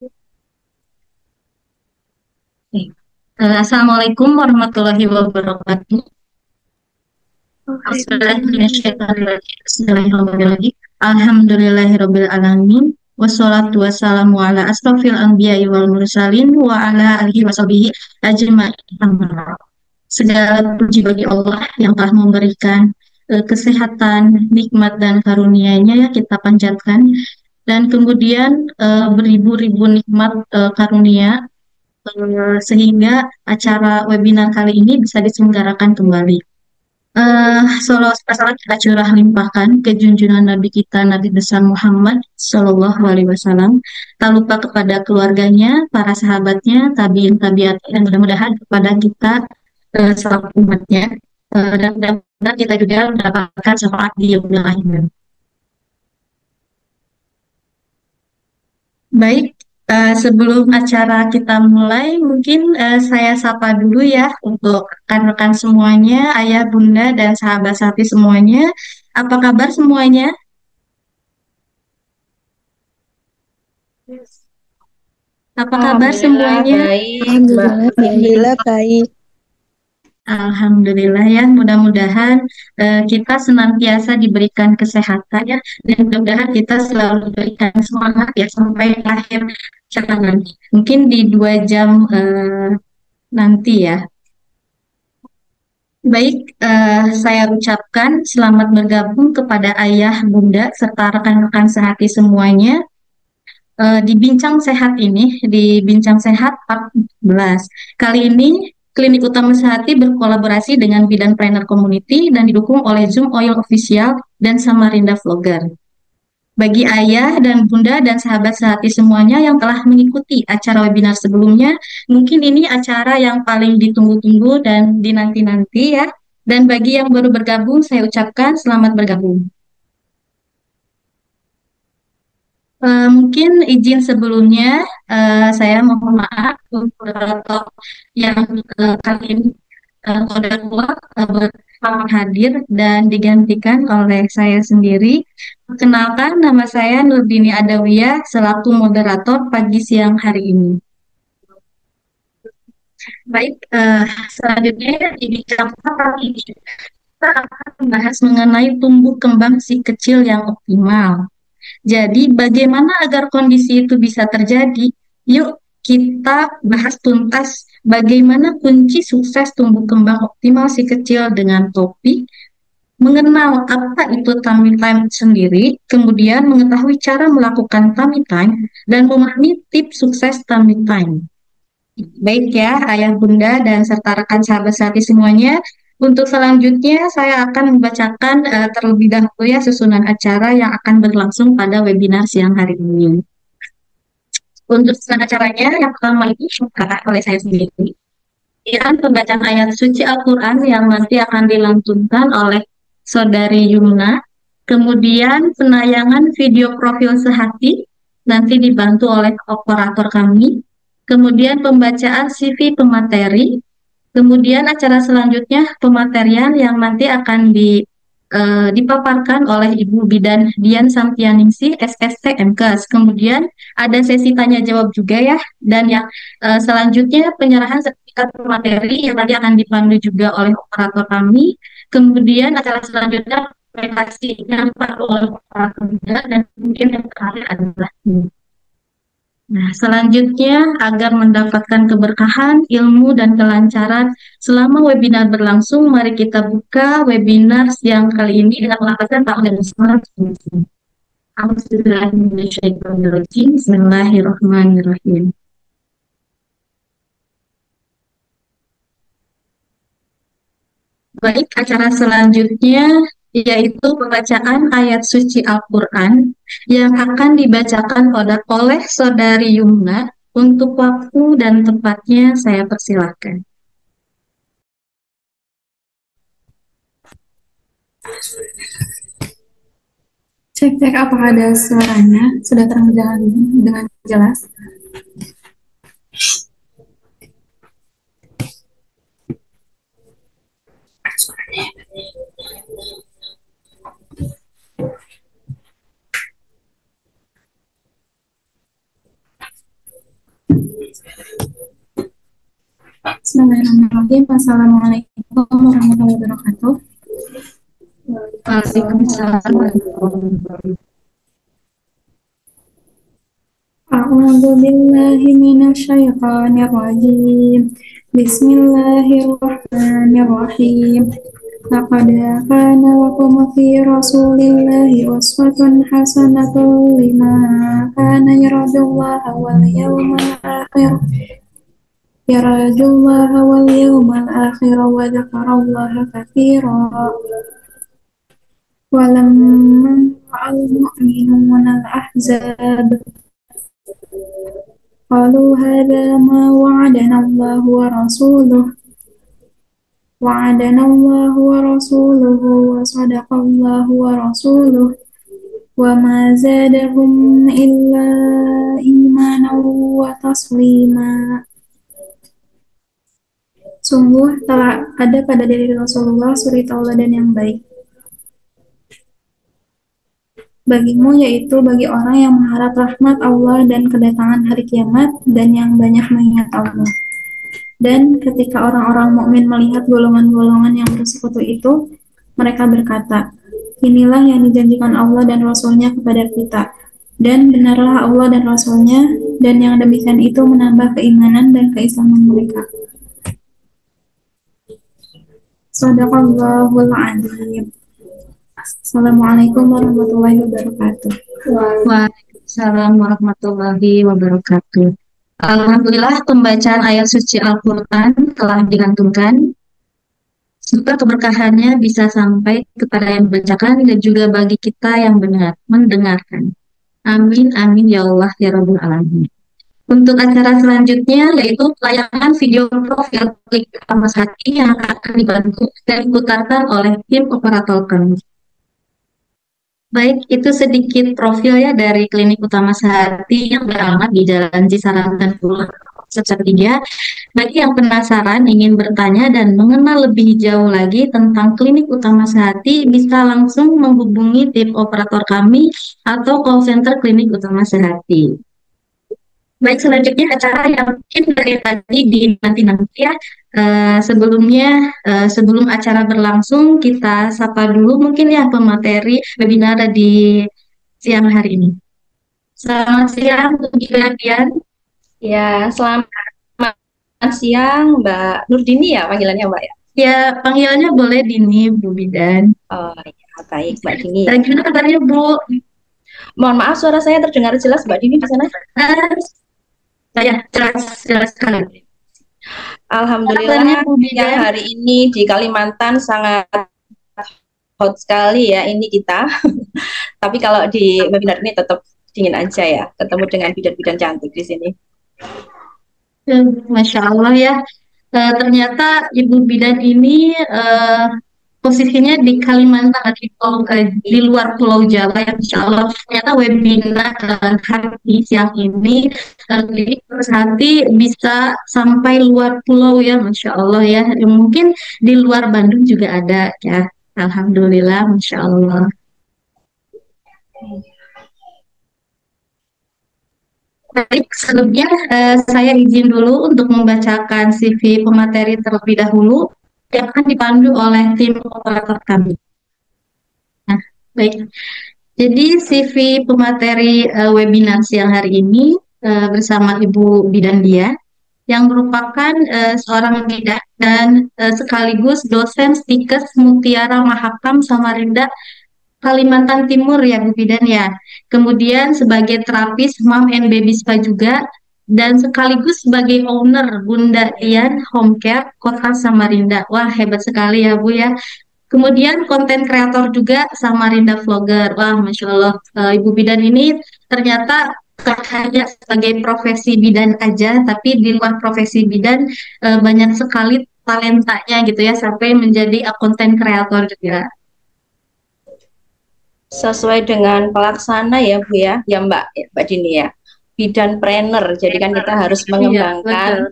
Oke. Assalamualaikum warahmatullahi wabarakatuh. Waalaikumsalam. Bismillahirrahmanirrahim. Alhamdulillahirrabbilalamin. Wassalatu wassalamu ala asrofil anbiya'i wal mursalin wa ala alihi washabihi ajma'in. Segala puji bagi Allah yang telah memberikan kesehatan, nikmat dan karunia-Nya ya kita panjatkan. Dan kemudian beribu-ribu nikmat karunia sehingga acara webinar kali ini bisa diselenggarakan kembali. Salawat salam kita curah limpahkan ke junjungan Nabi kita Nabi besar Muhammad Shallallahu Alaihi Wasallam. Tak lupa kepada keluarganya, para sahabatnya, tabiin tabiat dan mudah-mudahan kepada kita selaku umatnya dan mudah-mudahan kita juga mendapatkan syafaat di yaumil akhir. Baik, sebelum acara kita mulai, mungkin saya sapa dulu ya untuk rekan-rekan semuanya, ayah, bunda, dan sahabat-sahabat semuanya. Apa kabar semuanya? Apa kabar Alhamdulillah semuanya? baik, Mbak. Alhamdulillah baik. Alhamdulillah baik. Alhamdulillah ya, mudah-mudahan kita senantiasa diberikan kesehatan ya, dan mudah-mudahan kita selalu diberikan semangat ya sampai akhir acara nanti. Mungkin di 2 jam nanti ya. Baik, saya ucapkan selamat bergabung kepada ayah, bunda, serta rekan-rekan sehati semuanya di Bincang Sehat ini, di Bincang Sehat 14. Kali ini, Klinik Utama Sehati berkolaborasi dengan Bidan Planner Community dan didukung oleh Zoom Oil Official dan Samarinda Vlogger. Bagi ayah dan bunda dan sahabat sehati semuanya yang telah mengikuti acara webinar sebelumnya, mungkin ini acara yang paling ditunggu-tunggu dan dinanti-nanti ya. Dan bagi yang baru bergabung, saya ucapkan selamat bergabung. Mungkin izin sebelumnya, saya mohon maaf untuk moderator yang kali ini sudah keluar hadir dan digantikan oleh saya sendiri. Perkenalkan, nama saya Nurdini Adawiyah selaku moderator pagi siang hari ini. Baik, selanjutnya di bicara kali ini kita akan membahas mengenai tumbuh kembang si kecil yang optimal. Jadi, bagaimana agar kondisi itu bisa terjadi? Yuk, kita bahas tuntas bagaimana kunci sukses tumbuh kembang optimal si kecil dengan topik mengenal apa itu tummy time sendiri, kemudian mengetahui cara melakukan tummy time, dan memahami tips sukses tummy time. Baik ya, ayah bunda dan serta rekan sahabat sehati semuanya. Untuk selanjutnya saya akan membacakan terlebih dahulu ya susunan acara yang akan berlangsung pada webinar siang hari ini. Untuk susunan acaranya yang pertama ini dibuka oleh saya sendiri. Iran pembacaan ayat suci Al-Quran yang nanti akan dilantunkan oleh Saudari Yumna. Kemudian penayangan video profil sehati nanti dibantu oleh operator kami. Kemudian pembacaan CV pemateri. Kemudian acara selanjutnya pematerian yang nanti akan dipaparkan oleh Ibu Bidan Dian Sampianingsih, SSC MKes. Kemudian ada sesi tanya jawab juga ya, dan yang selanjutnya penyerahan sertifikat materi yang nanti akan dipandu juga oleh operator kami. Kemudian acara selanjutnya presentasi yang dipandu oleh operator juga, dan kemudian yang terakhir adalah Nah, selanjutnya agar mendapatkan keberkahan, ilmu, dan kelancaran selama webinar berlangsung, mari kita buka webinar siang kali ini dengan melakukan tahun dan Bismillahirrahmanirrahim. Baik, acara selanjutnya yaitu pembacaan ayat suci Al-Quran yang akan dibacakan oleh Saudari Yumna. Untuk waktu dan tempatnya saya persilahkan. Cek-cek apakah ada suaranya sudah terdengar dengan jelas. Bismillahirrahmanirrahim. Assalamualaikum warahmatullahi wabarakatuh. Waalaikumsalam. A'udzu billahi minasyaitonir rajim. Bismillahirrahmanirrahim. Laqad kana lakum fi Rasulillahi uswatun hasanatun liman kana yarjullaha wal yawmal akhir wa dzakarallaha katsira. Walamma ra'al mu'minuna al-ahzab qalu hadza ma wa'adana Allah wa rasuluhu wa sadaqa Allah wa rasuluhu wa ma zadahum illa imanan wa taslima. Sungguh telah ada pada diri Rasulullah suri tauladan yang baik bagimu, yaitu bagi orang yang mengharap rahmat Allah dan kedatangan hari kiamat dan yang banyak mengingat Allah. Dan ketika orang-orang mukmin melihat golongan-golongan yang bersekutu itu, mereka berkata, inilah yang dijanjikan Allah dan Rasul-Nya kepada kita. Dan benarlah Allah dan Rasul-Nya, dan yang demikian itu menambah keimanan dan keislaman mereka. Shadaqallahul adzim. Assalamualaikum warahmatullahi wabarakatuh. Waalaikumsalam warahmatullahi wabarakatuh. Alhamdulillah, pembacaan ayat suci Al-Quran telah dilantunkan. Semoga keberkahannya bisa sampai kepada yang membacakan dan juga bagi kita yang mendengarkan. Amin, amin, ya Allah, ya Rabbul Alamin. Untuk acara selanjutnya yaitu pelayanan video profil Klik Utama Hati yang akan dibantu dan diputarkan oleh tim operator kami. Baik, itu sedikit profil ya dari Klinik Utama Sehati yang beralamat di Jalan Cisarantan Pulau 13. Bagi yang penasaran ingin bertanya dan mengenal lebih jauh lagi tentang Klinik Utama Sehati, bisa langsung menghubungi tim operator kami atau call center Klinik Utama Sehati. Baik, selanjutnya acara yang mungkin dari tadi dinanti-nanti ya. Sebelum acara berlangsung, kita sapa dulu mungkin ya pemateri webinar di siang hari ini. Selamat siang, Bu Bidan. Ya, selamat siang, Mbak Nurdini ya panggilannya, Mbak ya? Ya, panggilannya boleh Dini, Bu Bidan. Oh ya, baik, Mbak Dini. Dan gimana kabarnya, Bu? Mohon maaf, suara saya terdengar jelas, Mbak Dini di sana? Ya, jelas sekali. Alhamdulillah, yang hari ini di Kalimantan sangat hot sekali ya ini kita. Tapi kalau di webinar ini tetap dingin aja ya, ketemu dengan bidan-bidan cantik di sini. Masya Allah ya. Ternyata Ibu Bidan ini posisinya di Kalimantan, di luar Pulau Jawa ya, Insya Allah. Ternyata webinar hari siang ini Klinik Hati bisa sampai luar pulau ya, Masya Allah ya. Mungkin di luar Bandung juga ada ya. Alhamdulillah, Masya Allah. Baik, sebelumnya saya izin dulu untuk membacakan CV pemateri terlebih dahulu yang akan dipandu oleh tim operator kami. Nah, baik. Jadi CV pemateri webinar siang hari ini bersama Ibu Bidan Dia yang merupakan seorang bidan dan sekaligus dosen Stikes Mutiara Mahakam Samarinda Kalimantan Timur ya Bu Bidan ya. Kemudian sebagai terapis Mom and Baby Spa juga dan sekaligus sebagai owner Bunda Dian Home Care Kota Samarinda. Wah, hebat sekali ya Bu ya. Kemudian konten kreator juga Samarinda Vlogger. Wah, Masya Allah. Ibu Bidan ini ternyata bukan hanya sebagai profesi bidan aja, tapi di luar profesi bidan banyak sekali talentanya gitu ya, sampai menjadi konten kreator juga. Sesuai dengan pelaksana ya Bu ya, ya Mbak Dini ya, bidanpreneur. Jadi kan kita harus mengembangkan,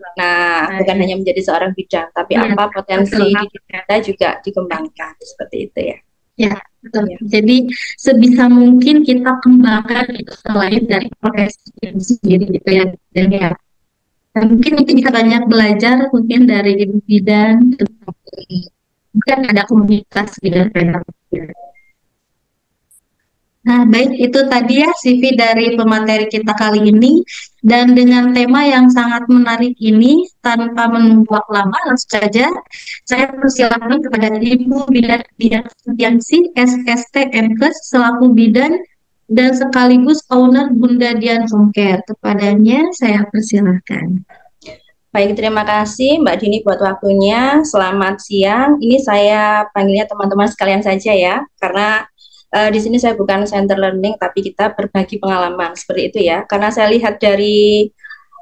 bukan hanya menjadi seorang bidan, tapi apa potensi di kita juga dikembangkan seperti itu ya. Ya, betul. Ya. Jadi sebisa mungkin kita kembangkan itu selain dari profesi sendiri gitu ya. Dan ya. Mungkin nanti bisa banyak belajar mungkin dari Ibu Bidan, mungkin ada komunitas bidan trainer. Nah, baik itu tadi ya CV dari pemateri kita kali ini. Dan dengan tema yang sangat menarik ini, tanpa menunggu lama, langsung saja saya persilakan kepada Ibu Bidan Dian Setianingsih, SST Menkes, selaku bidan dan sekaligus owner Bunda Dian Home Care. Kepadanya saya persilakan. Baik, terima kasih Mbak Dini buat waktunya. Selamat siang. Ini saya panggilnya teman-teman sekalian saja ya, karena di sini saya bukan center learning, tapi kita berbagi pengalaman seperti itu ya. Karena saya lihat dari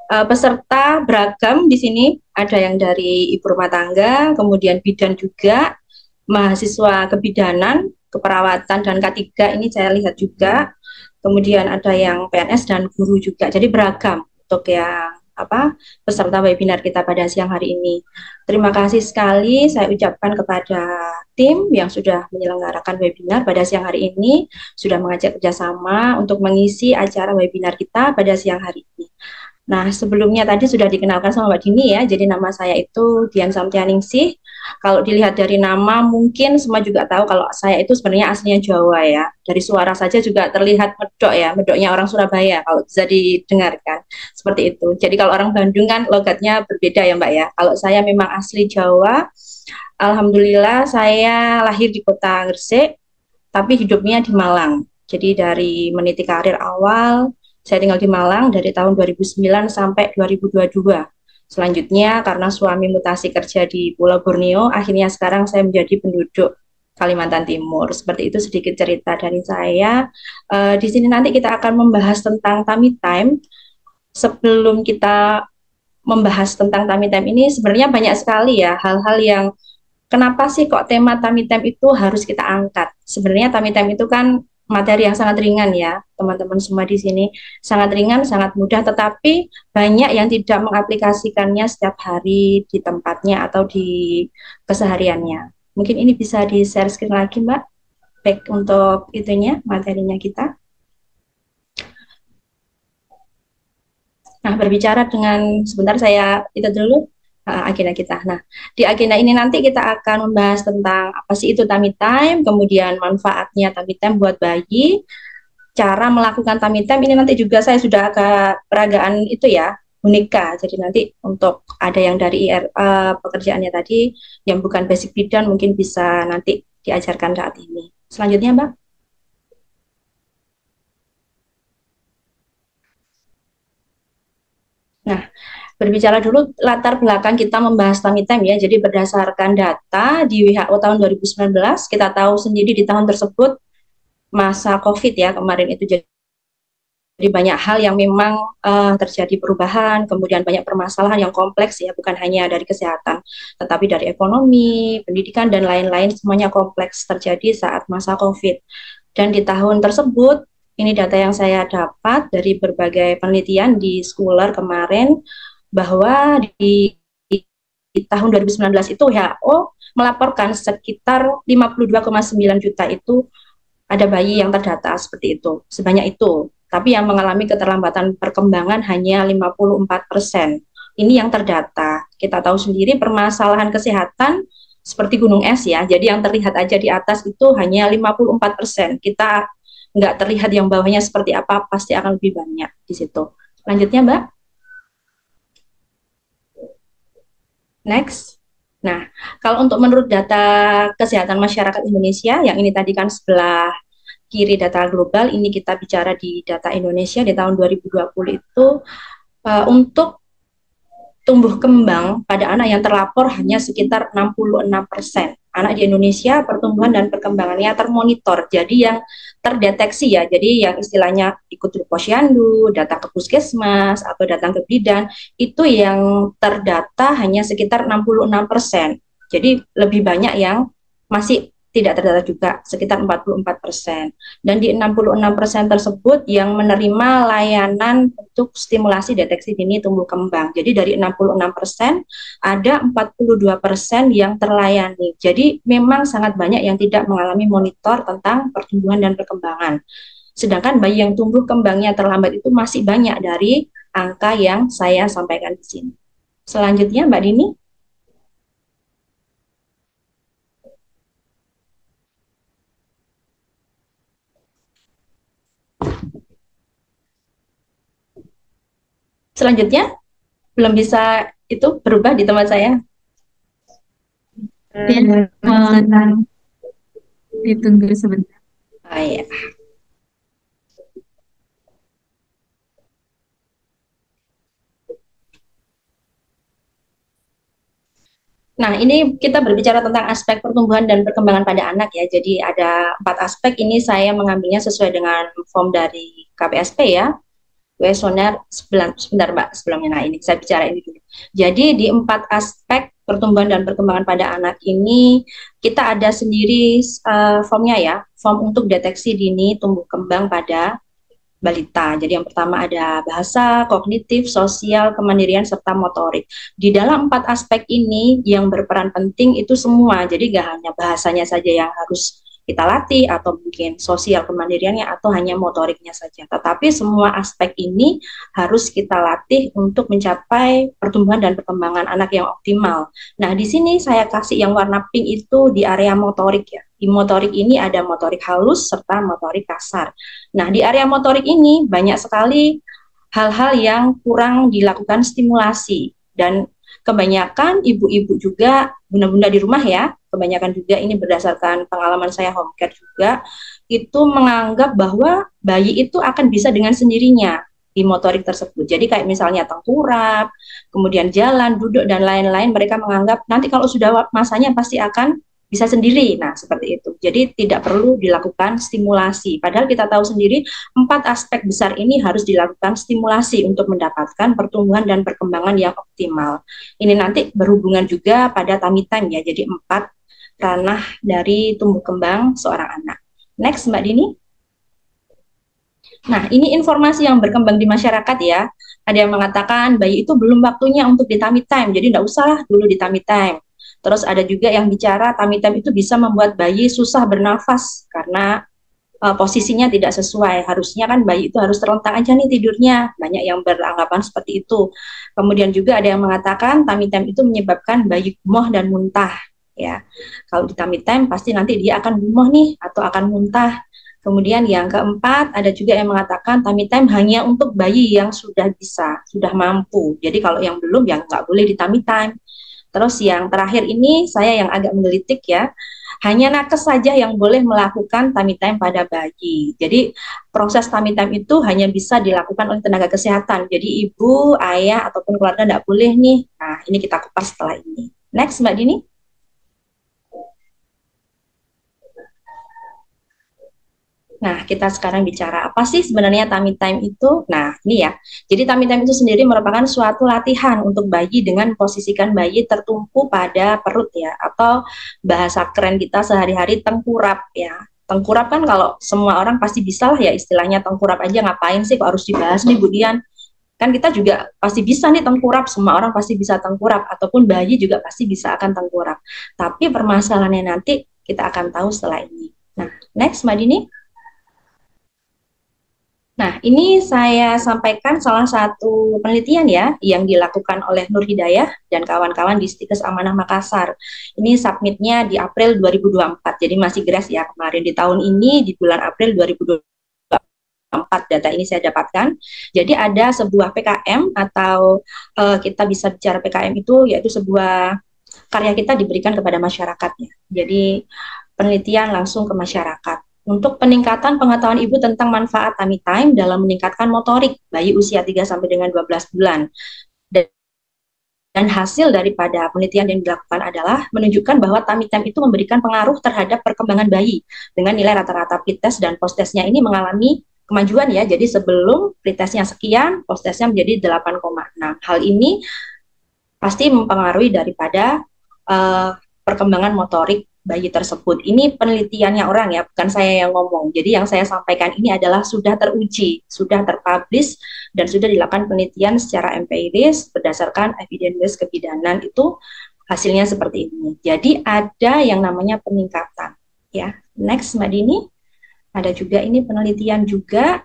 peserta beragam di sini, ada yang dari ibu rumah tangga, kemudian bidan juga, mahasiswa kebidanan, keperawatan dan K3 ini saya lihat juga. Kemudian ada yang PNS dan guru juga. Jadi beragam untuk yang peserta webinar kita pada siang hari ini. Terima kasih sekali saya ucapkan kepada tim yang sudah menyelenggarakan webinar pada siang hari ini, sudah mengajak kerjasama untuk mengisi acara webinar kita pada siang hari ini. Nah, sebelumnya tadi sudah dikenalkan sama Mbak Dini ya, jadi nama saya itu Dian Setianingsih. Kalau dilihat dari nama, mungkin semua juga tahu kalau saya itu sebenarnya aslinya Jawa ya. Dari suara saja juga terlihat medok ya, medoknya orang Surabaya kalau bisa didengarkan. Seperti itu. Jadi kalau orang Bandung kan logatnya berbeda ya Mbak ya. Kalau saya memang asli Jawa, alhamdulillah saya lahir di kota Gresik, tapi hidupnya di Malang. Jadi dari meniti karir awal, saya tinggal di Malang dari tahun 2009 sampai 2022. Selanjutnya karena suami mutasi kerja di Pulau Borneo, akhirnya sekarang saya menjadi penduduk Kalimantan Timur. Seperti itu sedikit cerita dari saya. Di sini nanti kita akan membahas tentang tummy time. Sebelum kita membahas tentang tummy time ini, sebenarnya banyak sekali ya hal-hal yang kenapa sih kok tema tummy time itu harus kita angkat. Sebenarnya tummy time itu kan materi yang sangat ringan ya, teman-teman semua di sini. Sangat ringan, sangat mudah, tetapi banyak yang tidak mengaplikasikannya setiap hari di tempatnya atau di kesehariannya. Mungkin ini bisa di-share screen lagi, Mbak. Baik untuk itunya, materinya kita. Nah, berbicara dengan, sebentar saya itu dulu, agenda kita. Nah, di agenda ini nanti kita akan membahas tentang apa sih itu tummy time, kemudian manfaatnya tummy time buat bayi, cara melakukan tummy time ini nanti juga saya sudah agak peragaan itu ya, unika. Jadi nanti untuk ada yang dari pekerjaannya tadi yang bukan basic bidan mungkin bisa nanti diajarkan saat ini. Selanjutnya, Mbak. Nah, berbicara dulu latar belakang kita membahas tummy time ya. Jadi berdasarkan data di WHO tahun 2019, kita tahu sendiri di tahun tersebut masa COVID ya kemarin itu jadi banyak hal yang memang terjadi perubahan, kemudian banyak permasalahan yang kompleks ya, bukan hanya dari kesehatan, tetapi dari ekonomi, pendidikan dan lain-lain semuanya kompleks terjadi saat masa COVID. Dan di tahun tersebut, ini data yang saya dapat dari berbagai penelitian di Scholar kemarin, bahwa di tahun 2019 itu WHO melaporkan sekitar 52,9 juta itu ada bayi yang terdata seperti itu, sebanyak itu. Tapi yang mengalami keterlambatan perkembangan hanya 54%. Ini yang terdata. Kita tahu sendiri permasalahan kesehatan seperti gunung es ya, jadi yang terlihat aja di atas itu hanya 54%. Kita nggak terlihat yang bawahnya seperti apa, pasti akan lebih banyak di situ. Lanjutnya, Mbak. Next. Nah, kalau untuk menurut data kesehatan masyarakat Indonesia, yang ini tadi kan sebelah kiri data global, ini kita bicara di data Indonesia di tahun 2020 itu untuk tumbuh kembang pada anak yang terlapor hanya sekitar 66%. Anak di Indonesia pertumbuhan dan perkembangannya termonitor, jadi yang terdeteksi ya, jadi yang istilahnya ikut posyandu, datang ke puskesmas atau datang ke bidan, itu yang terdata hanya sekitar 66%. Jadi lebih banyak yang masih tidak terdata juga, sekitar 44%. Dan di 66% tersebut yang menerima layanan untuk stimulasi deteksi dini tumbuh kembang. Jadi dari 66% ada 42% yang terlayani. Jadi memang sangat banyak yang tidak mengalami monitor tentang pertumbuhan dan perkembangan. Sedangkan bayi yang tumbuh kembangnya terlambat itu masih banyak dari angka yang saya sampaikan di sini. Selanjutnya Mbak Dini. Selanjutnya belum bisa itu berubah di tempat saya. Ditunggu sebentar. Oh iya. Nah, ini kita berbicara tentang aspek pertumbuhan dan perkembangan pada anak ya. Jadi ada 4 aspek, ini saya mengambilnya sesuai dengan form dari KPSP ya. Kuesioner sebentar Mbak, sebelumnya. Nah, ini saya bicara ini dulu. Jadi di 4 aspek pertumbuhan dan perkembangan pada anak ini kita ada sendiri formnya ya, form untuk deteksi dini tumbuh kembang pada balita. Jadi yang pertama ada bahasa, kognitif, sosial, kemandirian, serta motorik. Di dalam 4 aspek ini yang berperan penting itu semua. Jadi gak hanya bahasanya saja yang harus kita latih, atau mungkin sosial kemandiriannya, atau hanya motoriknya saja. Tetapi semua aspek ini harus kita latih untuk mencapai pertumbuhan dan perkembangan anak yang optimal. Nah, di sini saya kasih yang warna pink itu di area motorik ya. Di motorik ini ada motorik halus serta motorik kasar. Nah, di area motorik ini banyak sekali hal-hal yang kurang dilakukan stimulasi, dan kebanyakan ibu-ibu juga, bunda-bunda di rumah ya, kebanyakan juga ini berdasarkan pengalaman saya home care juga, itu menganggap bahwa bayi itu akan bisa dengan sendirinya di motorik tersebut. Jadi kayak misalnya tengkurap, kemudian jalan, duduk, dan lain-lain, mereka menganggap nanti kalau sudah masanya pasti akan bisa sendiri. Nah, seperti itu. Jadi tidak perlu dilakukan stimulasi. Padahal kita tahu sendiri 4 aspek besar ini harus dilakukan stimulasi untuk mendapatkan pertumbuhan dan perkembangan yang optimal. Ini nanti berhubungan juga pada tummy time ya. Jadi 4 ranah dari tumbuh kembang seorang anak. Next, Mbak Dini. Nah, ini informasi yang berkembang di masyarakat ya. Ada yang mengatakan bayi itu belum waktunya untuk di tummy time, jadi tidak usah dulu di tummy time. Terus ada juga yang bicara tummy time itu bisa membuat bayi susah bernafas karena posisinya tidak sesuai. Harusnya kan bayi itu harus terlentang aja nih tidurnya. Banyak yang beranggapan seperti itu. Kemudian juga ada yang mengatakan tummy time itu menyebabkan bayi gumoh dan muntah. Ya, kalau di tummy time pasti nanti dia akan gumoh nih atau akan muntah. Kemudian yang keempat ada juga yang mengatakan tummy time hanya untuk bayi yang sudah bisa, sudah mampu. Jadi kalau yang belum ya nggak boleh di tummy time. Terus yang terakhir ini saya yang agak menggelitik ya, hanya nakes saja yang boleh melakukan tummy time pada bayi. Jadi proses tummy time itu hanya bisa dilakukan oleh tenaga kesehatan. Jadi ibu, ayah, ataupun keluarga tidak boleh nih. Nah, ini kita kupas setelah ini. Next, Mbak Dini. Nah, kita sekarang bicara apa sih sebenarnya tummy time itu? Nah, ini ya. Jadi tummy time itu sendiri merupakan suatu latihan untuk bayi dengan posisikan bayi tertumpu pada perut ya, atau bahasa keren kita sehari-hari tengkurap ya. Tengkurap kan kalau semua orang pasti bisa lah ya, istilahnya tengkurap aja, ngapain sih kok harus dibahas nih Bu Dian? Kan kita juga pasti bisa nih tengkurap, semua orang pasti bisa tengkurap, ataupun bayi juga pasti bisa akan tengkurap. Tapi permasalahannya nanti kita akan tahu setelah ini. Nah, next Mbak Dini. Nah, ini saya sampaikan salah satu penelitian ya yang dilakukan oleh Nur Hidayah dan kawan-kawan di Stikes Amanah Makassar. Ini submitnya di April 2024, jadi masih grass ya kemarin di tahun ini di bulan April 2024 data ini saya dapatkan. Jadi ada sebuah PKM atau kita bisa bicara PKM itu yaitu sebuah karya kita diberikan kepada masyarakatnya. Jadi penelitian langsung ke masyarakat. Untuk peningkatan pengetahuan ibu tentang manfaat tummy time dalam meningkatkan motorik bayi usia 3 sampai dengan 12 bulan. Dan hasil daripada penelitian yang dilakukan adalah menunjukkan bahwa tummy time itu memberikan pengaruh terhadap perkembangan bayi dengan nilai rata-rata pretest dan post-testnya ini mengalami kemajuan ya. Jadi sebelum pretestnya sekian, post-testnya menjadi 8,6. Hal ini pasti mempengaruhi daripada perkembangan motorik bayi tersebut. Ini penelitiannya orang ya, bukan saya yang ngomong. Jadi yang saya sampaikan ini adalah sudah teruji, sudah terpublish, dan sudah dilakukan penelitian secara empiris berdasarkan evidence kebidanan itu hasilnya seperti ini. Jadi ada yang namanya peningkatan. Ya, next Mbak Dini. Ada juga ini penelitian juga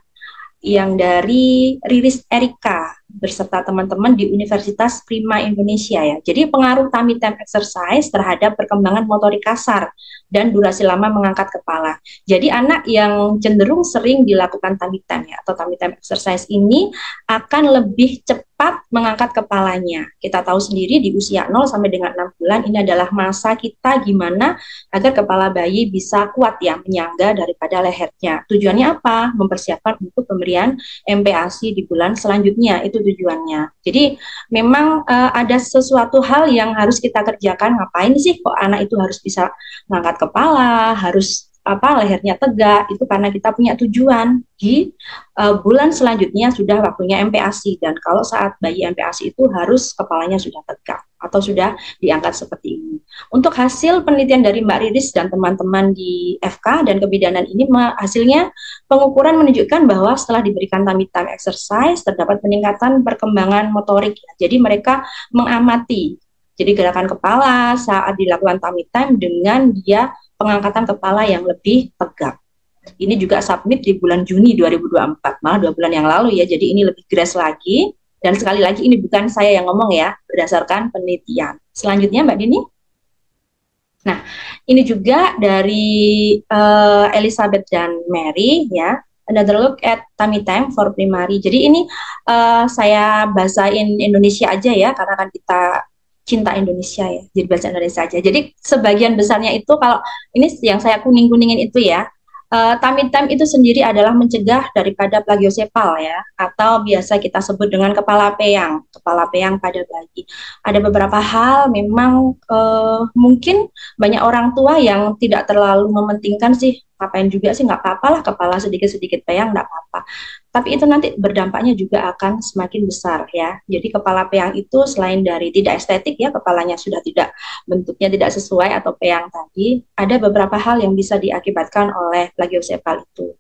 yang dari Riris Erika berserta teman-teman di Universitas Prima Indonesia ya. Jadi pengaruh tummy time exercise terhadap perkembangan motorik kasar dan durasi lama mengangkat kepala. Jadi anak yang cenderung sering dilakukan tummy time ya atau tummy time exercise ini akan lebih cepat mengangkat kepalanya. Kita tahu sendiri di usia 0 sampai dengan 6 bulan ini adalah masa kita gimana agar kepala bayi bisa kuat ya menyangga daripada lehernya. Tujuannya apa? Mempersiapkan untuk pemberian MPASI di bulan selanjutnya, itu tujuannya. Jadi memang ada sesuatu hal yang harus kita kerjakan. Ngapain sih kok anak itu harus bisa mengangkat kepala, harus lehernya tegak, itu karena kita punya tujuan di bulan selanjutnya sudah waktunya MPASI, dan kalau saat bayi MPASI itu harus kepalanya sudah tegak atau sudah diangkat seperti ini. Untuk hasil penelitian dari Mbak Riris dan teman-teman di FK dan kebidanan ini, hasilnya pengukuran menunjukkan bahwa setelah diberikan tummy time exercise terdapat peningkatan perkembangan motorik. Jadi mereka mengamati jadi gerakan kepala saat dilakukan tummy time dengan dia pengangkatan kepala yang lebih tegak. Ini juga submit di bulan Juni 2024, malah 2 bulan yang lalu ya, jadi ini lebih grass lagi. Dan sekali lagi ini bukan saya yang ngomong ya, berdasarkan penelitian. Selanjutnya Mbak Dini. Nah, ini juga dari Elizabeth dan Mary ya, another look at tummy time for primary. Jadi ini saya bahasain Indonesia aja ya, karena kan kita cinta Indonesia ya, jadi bahasa Indonesia aja. Jadi sebagian besarnya itu, kalau ini yang saya kuning-kuningin itu ya, tummy time itu sendiri adalah mencegah daripada plagiosepal ya, atau biasa kita sebut dengan kepala peyang pada bayi. Ada beberapa hal memang mungkin banyak orang tua yang tidak terlalu mementingkan sih, ngapain juga sih, nggak apa-apa lah kepala sedikit-sedikit peyang, nggak apa-apa. Tapi itu nanti berdampaknya juga akan semakin besar ya. Jadi kepala peyang itu selain dari tidak estetik ya, kepalanya sudah tidak, bentuknya tidak sesuai atau peyang tadi, ada beberapa hal yang bisa diakibatkan oleh plagiosepal itu.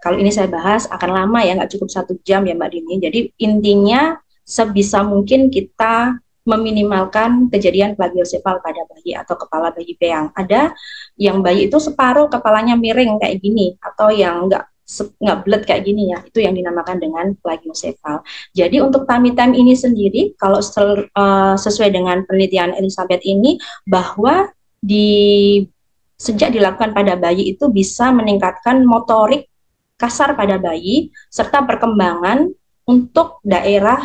Kalau ini saya bahas akan lama ya, nggak cukup 1 jam ya Mbak Dini. Jadi intinya sebisa mungkin kita meminimalkan kejadian plagiosepal pada bayi atau kepala bayi peyang. Ada yang bayi itu separuh kepalanya miring kayak gini, atau yang nggak bulat kayak gini ya, itu yang dinamakan dengan plagiosepal. Jadi untuk tummy time ini sendiri, kalau sesuai dengan penelitian Elizabeth ini, bahwa sejak dilakukan pada bayi itu bisa meningkatkan motorik kasar pada bayi, serta perkembangan untuk daerah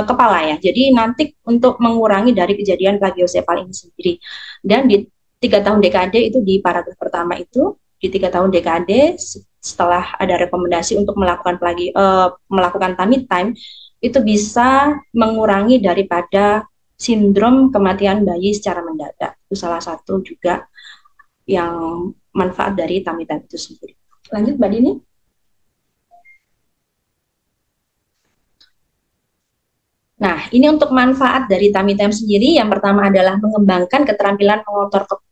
kepala ya. Jadi nanti untuk mengurangi dari kejadian plagiosepal ini sendiri. Dan di 3 tahun dekade itu, di paragraf pertama itu, di 3 tahun dekade setelah ada rekomendasi untuk melakukan tummy time, itu bisa mengurangi daripada sindrom kematian bayi secara mendadak. Itu salah satu juga yang manfaat dari tummy time itu sendiri. Lanjut Mbak Dini. Nah, ini untuk manfaat dari tummy time sendiri. Yang pertama adalah mengembangkan keterampilan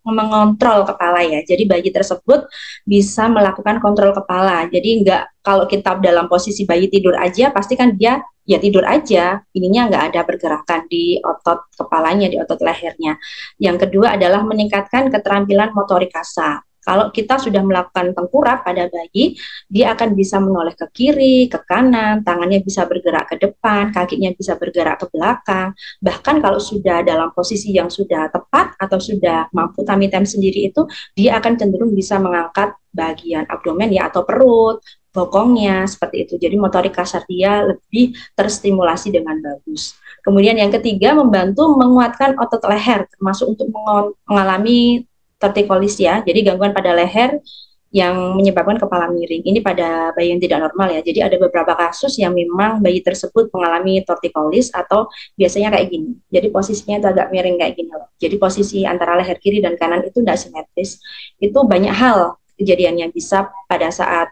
mengontrol kepala ya. Jadi bayi tersebut bisa melakukan kontrol kepala. Jadi kalau kita dalam posisi bayi tidur aja, pasti kan dia ya tidur aja, ininya nggak ada pergerakan di otot kepalanya, di otot lehernya. Yang kedua adalah meningkatkan keterampilan motorik kasar. Kalau kita sudah melakukan tengkurap pada bayi, dia akan bisa menoleh ke kiri, ke kanan, tangannya bisa bergerak ke depan, kakinya bisa bergerak ke belakang. Bahkan kalau sudah dalam posisi yang sudah tepat atau sudah mampu tummy time sendiri itu, dia akan cenderung bisa mengangkat bagian abdomen ya, atau perut, bokongnya, seperti itu. Jadi motorik kasar dia lebih terstimulasi dengan bagus. Kemudian yang ketiga, membantu menguatkan otot leher, termasuk untuk mengalami tortikolis ya, jadi gangguan pada leher yang menyebabkan kepala miring. Ini pada bayi yang tidak normal ya. Jadi ada beberapa kasus yang memang bayi tersebut mengalami tortikolis, atau biasanya kayak gini. Jadi posisinya itu agak miring kayak gini loh. Jadi posisi antara leher kiri dan kanan itu tidak simetris. Itu banyak hal kejadiannya, bisa pada saat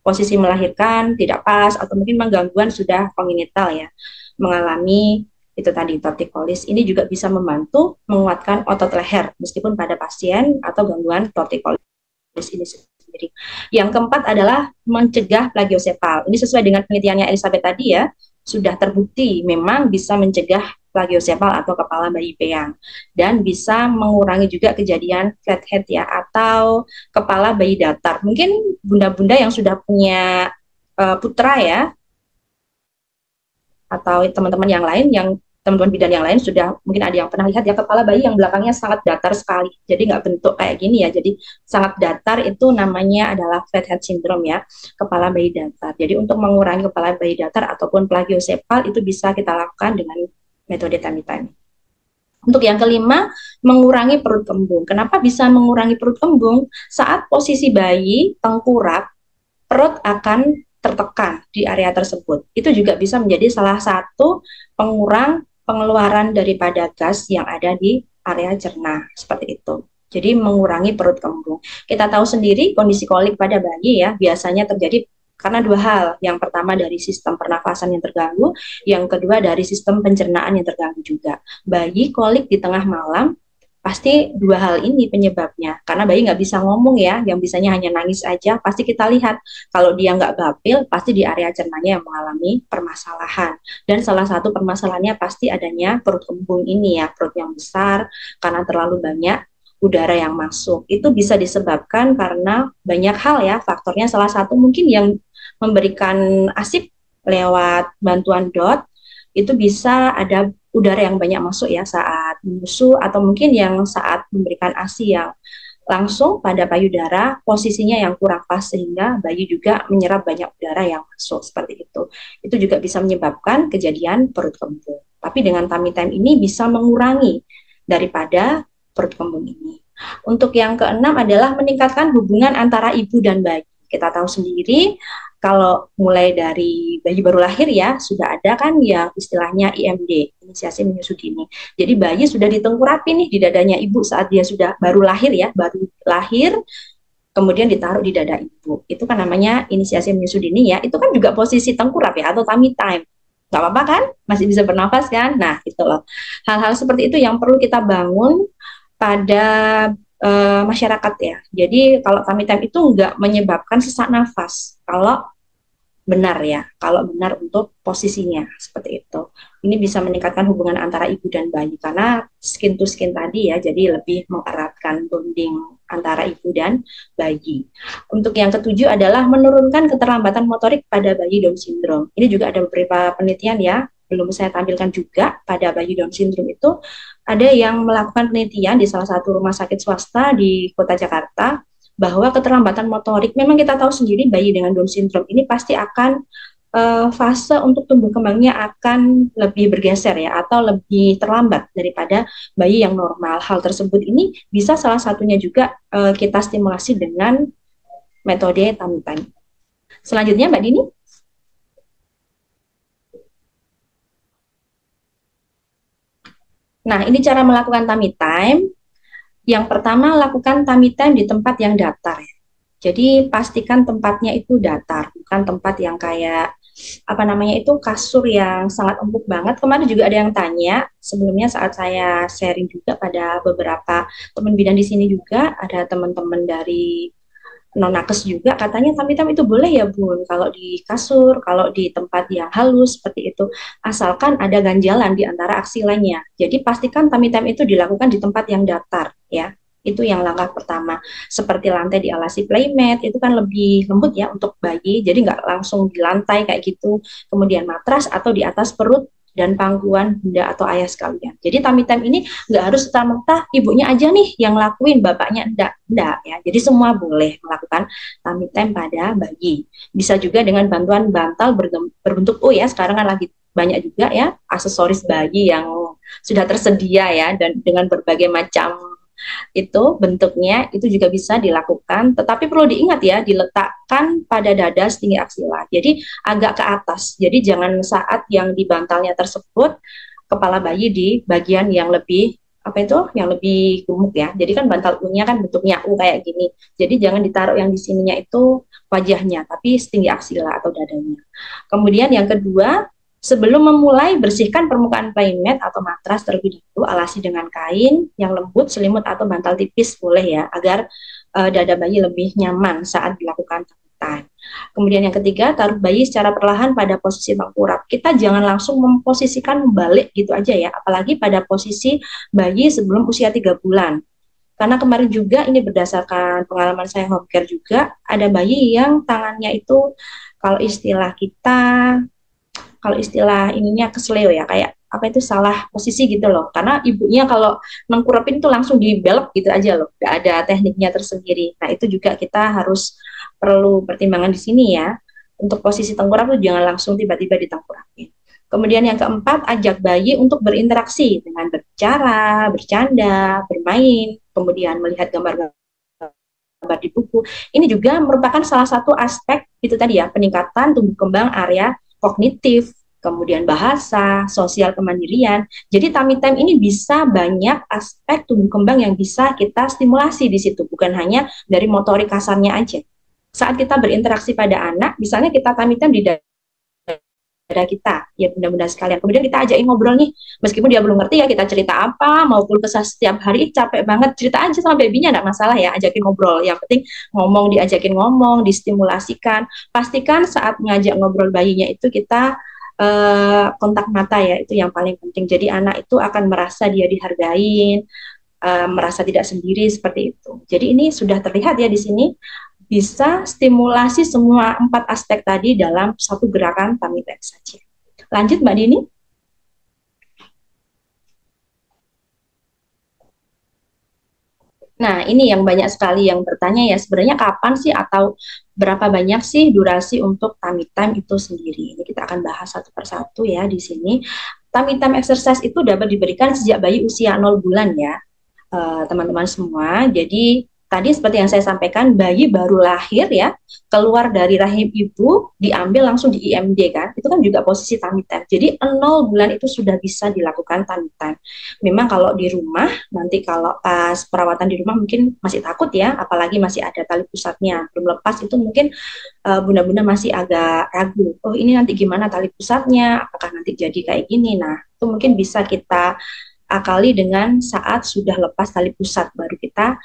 posisi melahirkan tidak pas, atau mungkin gangguan sudah kongenital ya, mengalami itu tadi tortikolis. Ini juga bisa membantu menguatkan otot leher meskipun pada pasien atau gangguan tortikolis ini sendiri. Yang keempat adalah mencegah plagiosepal. Ini sesuai dengan penelitiannya Elizabeth tadi ya, sudah terbukti memang bisa mencegah plagiosepal atau kepala bayi peyang, dan bisa mengurangi juga kejadian flat head ya, atau kepala bayi datar. Mungkin bunda-bunda yang sudah punya putra ya, atau teman-teman yang lain, yang teman-teman bidan yang lain sudah mungkin ada yang pernah lihat ya, kepala bayi yang belakangnya sangat datar sekali, jadi nggak bentuk kayak gini ya, jadi sangat datar, itu namanya adalah flat head syndrome ya, kepala bayi datar. Jadi untuk mengurangi kepala bayi datar ataupun plagiosepal itu bisa kita lakukan dengan metode tummy time. Untuk yang kelima, mengurangi perut kembung. Kenapa bisa mengurangi perut kembung? Saat posisi bayi tengkurap, perut akan tertekan di area tersebut. Itu juga bisa menjadi salah satu pengurang pengeluaran daripada gas yang ada di area cerna, seperti itu. Jadi mengurangi perut kembung. Kita tahu sendiri kondisi kolik pada bayi ya biasanya terjadi karena dua hal. Yang pertama dari sistem pernafasan yang terganggu, yang kedua dari sistem pencernaan yang terganggu juga. Bayi kolik di tengah malam pasti dua hal ini penyebabnya, karena bayi nggak bisa ngomong ya, yang bisanya hanya nangis aja. Pasti kita lihat kalau dia nggak bapil, pasti di area cernanya yang mengalami permasalahan, dan salah satu permasalahannya pasti adanya perut kembung ini ya, perut yang besar karena terlalu banyak udara yang masuk. Itu bisa disebabkan karena banyak hal ya faktornya. Salah satu mungkin yang memberikan ASIP lewat bantuan DOT itu bisa ada udara yang banyak masuk ya saat menyusu, atau mungkin yang saat memberikan ASI yang langsung pada payudara, posisinya yang kurang pas sehingga bayi juga menyerap banyak udara yang masuk, seperti itu. Itu juga bisa menyebabkan kejadian perut kembung. Tapi dengan tummy time ini bisa mengurangi daripada perut kembung ini. Untuk yang keenam adalah meningkatkan hubungan antara ibu dan bayi. Kita tahu sendiri kalau mulai dari bayi baru lahir ya, sudah ada kan yang istilahnya IMD, inisiasi menyusu dini. Jadi bayi sudah ditengkurapi nih di dadanya ibu saat dia sudah baru lahir ya, baru lahir, kemudian ditaruh di dada ibu. Itu kan namanya inisiasi menyusu dini ya, itu kan juga posisi tengkurap ya, atau tummy time. Gak apa-apa kan? Masih bisa bernafas kan? Nah, itu loh. Hal-hal seperti itu yang perlu kita bangun pada masyarakat ya. Jadi kalau tummy time itu nggak menyebabkan sesak nafas kalau benar ya, kalau benar untuk posisinya seperti itu. Ini bisa meningkatkan hubungan antara ibu dan bayi karena skin to skin tadi ya, jadi lebih mengeratkan bonding antara ibu dan bayi. Untuk yang ketujuh adalah menurunkan keterlambatan motorik pada bayi Down syndrome. Ini juga ada beberapa penelitian ya, belum saya tampilkan juga. Pada bayi Down syndrome itu ada yang melakukan penelitian di salah satu rumah sakit swasta di kota Jakarta, bahwa keterlambatan motorik, memang kita tahu sendiri bayi dengan Down syndrome ini pasti akan fase untuk tumbuh kembangnya akan lebih bergeser ya, atau lebih terlambat daripada bayi yang normal. Hal tersebut ini bisa salah satunya juga kita stimulasi dengan metode tummy time. Selanjutnya Mbak Dini. Nah, ini cara melakukan tummy time. Yang pertama, lakukan tummy time di tempat yang datar. Jadi pastikan tempatnya itu datar, bukan tempat yang kayak apa namanya itu kasur yang sangat empuk banget. Kemarin juga ada yang tanya sebelumnya saat saya sharing juga pada beberapa teman bidan di sini juga, ada teman-teman dari non-nakes juga katanya tummy time itu boleh ya Bun, kalau di kasur, kalau di tempat yang halus seperti itu, asalkan ada ganjalan di antara aksi lainnya. Jadi pastikan tummy time itu dilakukan di tempat yang datar ya. Itu yang langkah pertama. Seperti lantai dialasi playmat, itu kan lebih lembut ya untuk bayi, jadi nggak langsung di lantai kayak gitu. Kemudian matras atau di atas perut dan pangkuan bunda atau ayah sekalian. Jadi tummy time ini nggak harus serta-merta ibunya aja nih yang lakuin, bapaknya enggak ya. Jadi semua boleh melakukan tummy time pada bayi. Bisa juga dengan bantuan bantal berbentuk U ya, sekarang kan lagi banyak juga ya aksesoris bayi yang sudah tersedia ya, dan dengan berbagai macam itu bentuknya, itu juga bisa dilakukan, tetapi perlu diingat ya, diletakkan pada dada setinggi aksila, jadi agak ke atas. Jadi jangan saat yang di bantalnya tersebut kepala bayi di bagian yang lebih apa itu, yang lebih gemuk ya. Jadi kan bantal U-nya kan bentuknya U kayak gini, jadi jangan ditaruh yang di sininya itu wajahnya, tapi setinggi aksila atau dadanya. Kemudian yang kedua, sebelum memulai, bersihkan permukaan playmat atau matras terlebih dahulu, alasi dengan kain yang lembut, selimut atau bantal tipis boleh ya, agar dada bayi lebih nyaman saat dilakukan tummy tamitan. Kemudian yang ketiga, taruh bayi secara perlahan pada posisi tengkurap. Kita jangan langsung memposisikan balik gitu aja ya, apalagi pada posisi bayi sebelum usia 3 bulan. Karena kemarin juga ini berdasarkan pengalaman saya home care juga, ada bayi yang tangannya itu kalau istilah kita, kalau istilah ininya kesleo ya, kayak apa itu salah posisi gitu loh. Karena ibunya kalau mengkurapin tuh langsung dibelok gitu aja loh, nggak ada tekniknya tersendiri. Nah itu juga kita harus perlu pertimbangan di sini ya. Untuk posisi tengkurap tuh jangan langsung tiba-tiba ditengkurapin. Kemudian yang keempat, ajak bayi untuk berinteraksi dengan berbicara, bercanda, bermain, kemudian melihat gambar-gambar di buku. Ini juga merupakan salah satu aspek itu tadi ya, peningkatan tumbuh kembang area kognitif, kemudian bahasa, sosial kemandirian. Jadi tummy time ini bisa banyak aspek tumbuh kembang yang bisa kita stimulasi di situ, bukan hanya dari motorik kasarnya aja. Saat kita berinteraksi pada anak, misalnya kita tummy time di kita, ya bunda-bunda sekalian. Kemudian kita ajakin ngobrol nih, meskipun dia belum ngerti ya kita cerita apa, mau keluh kesah setiap hari, capek banget, cerita aja sama babynya, enggak masalah ya, ajakin ngobrol. Yang penting ngomong, diajakin ngomong, distimulasikan. Pastikan saat ngajak ngobrol bayinya itu kita kontak mata ya, itu yang paling penting. Jadi anak itu akan merasa dia dihargain, merasa tidak sendiri seperti itu. Jadi ini sudah terlihat ya di sini, bisa stimulasi semua 4 aspek tadi dalam satu gerakan tummy time saja. Lanjut Mbak Dini. Nah, ini yang banyak sekali yang bertanya ya, sebenarnya kapan sih atau berapa banyak sih durasi untuk tummy time itu sendiri. Ini kita akan bahas satu persatu ya di sini. Tummy time exercise itu dapat diberikan sejak bayi usia 0 bulan ya, teman-teman semua. Jadi tadi seperti yang saya sampaikan, bayi baru lahir ya, keluar dari rahim ibu, diambil langsung di IMD kan, itu kan juga posisi tummy time. Jadi 0 bulan itu sudah bisa dilakukan tummy time. Memang kalau di rumah, nanti kalau pas perawatan di rumah mungkin masih takut ya, apalagi masih ada tali pusatnya, belum lepas, itu mungkin bunda-bunda masih agak ragu, oh ini nanti gimana tali pusatnya, apakah nanti jadi kayak gini. Nah, itu mungkin bisa kita akali dengan saat sudah lepas tali pusat, baru kita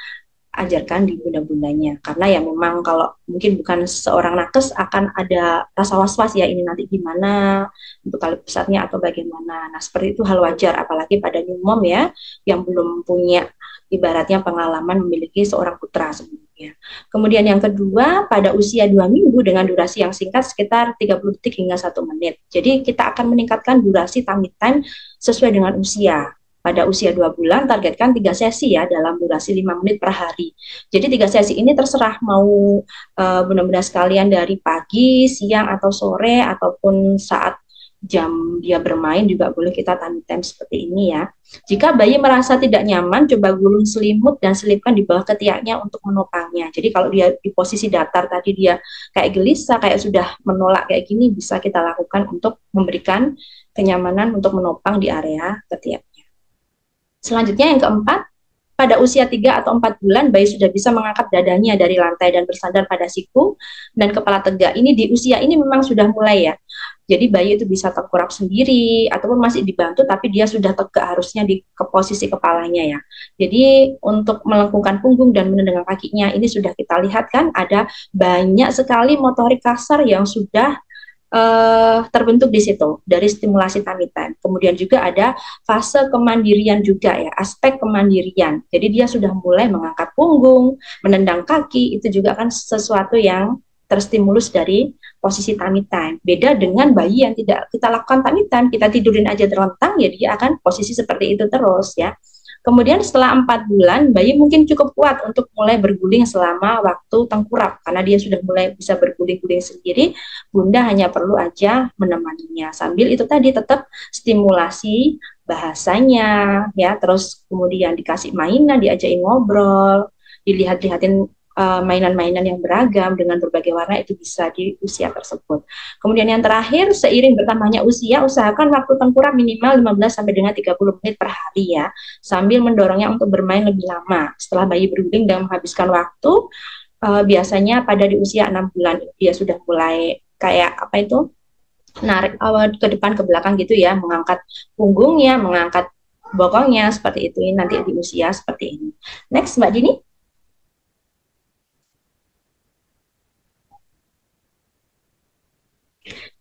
ajarkan di bunda-bundanya. Karena ya memang kalau mungkin bukan seorang nakes akan ada rasa was-was ya, ini nanti gimana untuk tali pusatnya atau bagaimana. Nah seperti itu hal wajar, apalagi pada new mom ya, yang belum punya ibaratnya pengalaman memiliki seorang putra sebelumnya. Kemudian yang kedua, pada usia 2 minggu dengan durasi yang singkat sekitar 30 detik hingga 1 menit. Jadi kita akan meningkatkan durasi tummy time sesuai dengan usia. Pada usia 2 bulan, targetkan 3 sesi ya, dalam durasi 5 menit per hari. Jadi 3 sesi ini terserah mau benar-benar sekalian dari pagi, siang, atau sore, ataupun saat jam dia bermain juga boleh kita tummy time seperti ini ya. Jika bayi merasa tidak nyaman, coba gulung selimut dan selipkan di bawah ketiaknya untuk menopangnya. Jadi kalau dia di posisi datar tadi dia kayak gelisah, kayak sudah menolak kayak gini, bisa kita lakukan untuk memberikan kenyamanan untuk menopang di area ketiak. Selanjutnya yang keempat, pada usia 3 atau 4 bulan, bayi sudah bisa mengangkat dadanya dari lantai dan bersandar pada siku dan kepala tegak. Ini di usia ini memang sudah mulai ya. Jadi bayi itu bisa tengkurap sendiri, ataupun masih dibantu, tapi dia sudah tegak harusnya di posisi kepalanya ya. Jadi untuk melengkungkan punggung dan menendangkan kakinya, ini sudah kita lihat kan, ada banyak sekali motorik kasar yang sudah terbentuk di situ dari stimulasi tummy time. Kemudian juga ada fase kemandirian juga ya, aspek kemandirian. Jadi dia sudah mulai mengangkat punggung, menendang kaki, itu juga kan sesuatu yang terstimulus dari posisi tummy time. Beda dengan bayi yang tidak kita lakukan tummy time, kita tidurin aja terlentang, ya dia akan posisi seperti itu terus ya. Kemudian setelah 4 bulan, bayi mungkin cukup kuat untuk mulai berguling selama waktu tengkurap. Karena dia sudah mulai bisa berguling-guling sendiri, bunda hanya perlu aja menemaninya. Sambil itu tadi tetap stimulasi bahasanya, ya, terus kemudian dikasih mainan, diajakin ngobrol, dilihat-lihatin mainan-mainan yang beragam dengan berbagai warna, itu bisa di usia tersebut. Kemudian yang terakhir, seiring bertambahnya usia, usahakan waktu tengkurap minimal 15 sampai dengan 30 menit per hari ya, sambil mendorongnya untuk bermain lebih lama. Setelah bayi berguling dan menghabiskan waktu, biasanya pada di usia 6 bulan dia sudah mulai kayak apa itu, narik ke depan ke belakang gitu ya, mengangkat punggungnya, mengangkat bokongnya, seperti itu. Ini nanti di usia seperti ini. Next Mbak Dini.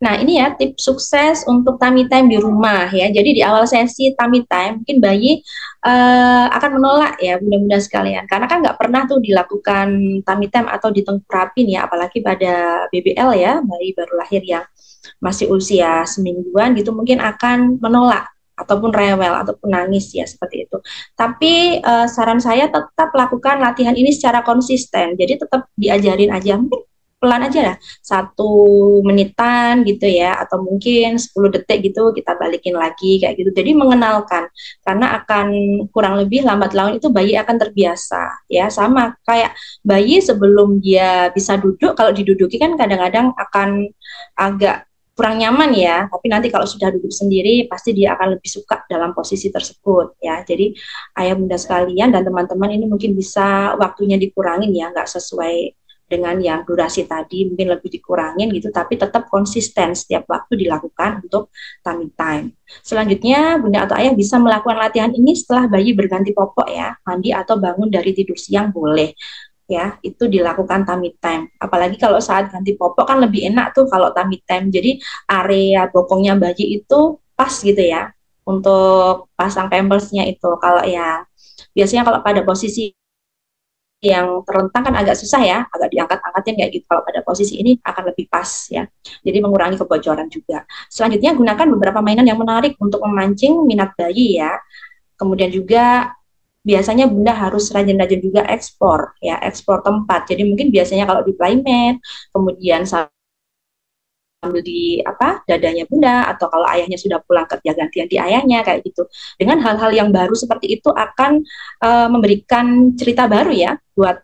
Nah, ini ya tips sukses untuk tummy time di rumah ya. Jadi di awal sesi tummy time, mungkin bayi akan menolak ya bunda-bunda sekalian. Karena kan nggak pernah tuh dilakukan tummy time atau ditengkurapin ya, apalagi pada BBL ya, bayi baru lahir yang masih usia semingguan gitu mungkin akan menolak ataupun rewel ataupun nangis ya seperti itu. Tapi saran saya tetap lakukan latihan ini secara konsisten. Jadi tetap diajarin aja, mungkin pelan aja lah, 1 menitan gitu ya, atau mungkin 10 detik gitu kita balikin lagi kayak gitu. Jadi mengenalkan, karena akan kurang lebih lambat laun itu bayi akan terbiasa ya, sama kayak bayi sebelum dia bisa duduk, kalau diduduki kan kadang-kadang akan agak kurang nyaman ya, tapi nanti kalau sudah duduk sendiri pasti dia akan lebih suka dalam posisi tersebut ya. Jadi ayah bunda sekalian dan teman-teman ini mungkin bisa waktunya dikurangin ya, nggak sesuai dengan yang durasi tadi, mungkin lebih dikurangin gitu, tapi tetap konsisten setiap waktu dilakukan untuk tummy time. Selanjutnya, bunda atau ayah bisa melakukan latihan ini setelah bayi berganti popok ya, mandi atau bangun dari tidur siang boleh ya, itu dilakukan tummy time. Apalagi kalau saat ganti popok kan lebih enak tuh kalau tummy time. Jadi area bokongnya bayi itu pas gitu ya untuk pasang pampersnya itu. Kalau ya biasanya kalau pada posisi yang terlentang kan agak susah ya, agak diangkat-angkatin kayak gitu. Kalau pada posisi ini akan lebih pas ya. Jadi mengurangi kebocoran juga. Selanjutnya gunakan beberapa mainan yang menarik untuk memancing minat bayi ya. Kemudian juga biasanya bunda harus rajin-rajin juga ekspor ya, ekspor tempat. Jadi mungkin biasanya kalau di Playmate, kemudian sambil di apa dadanya bunda, atau kalau ayahnya sudah pulang kerja gantian di ayahnya kayak gitu. Dengan hal-hal yang baru seperti itu akan memberikan cerita baru ya buat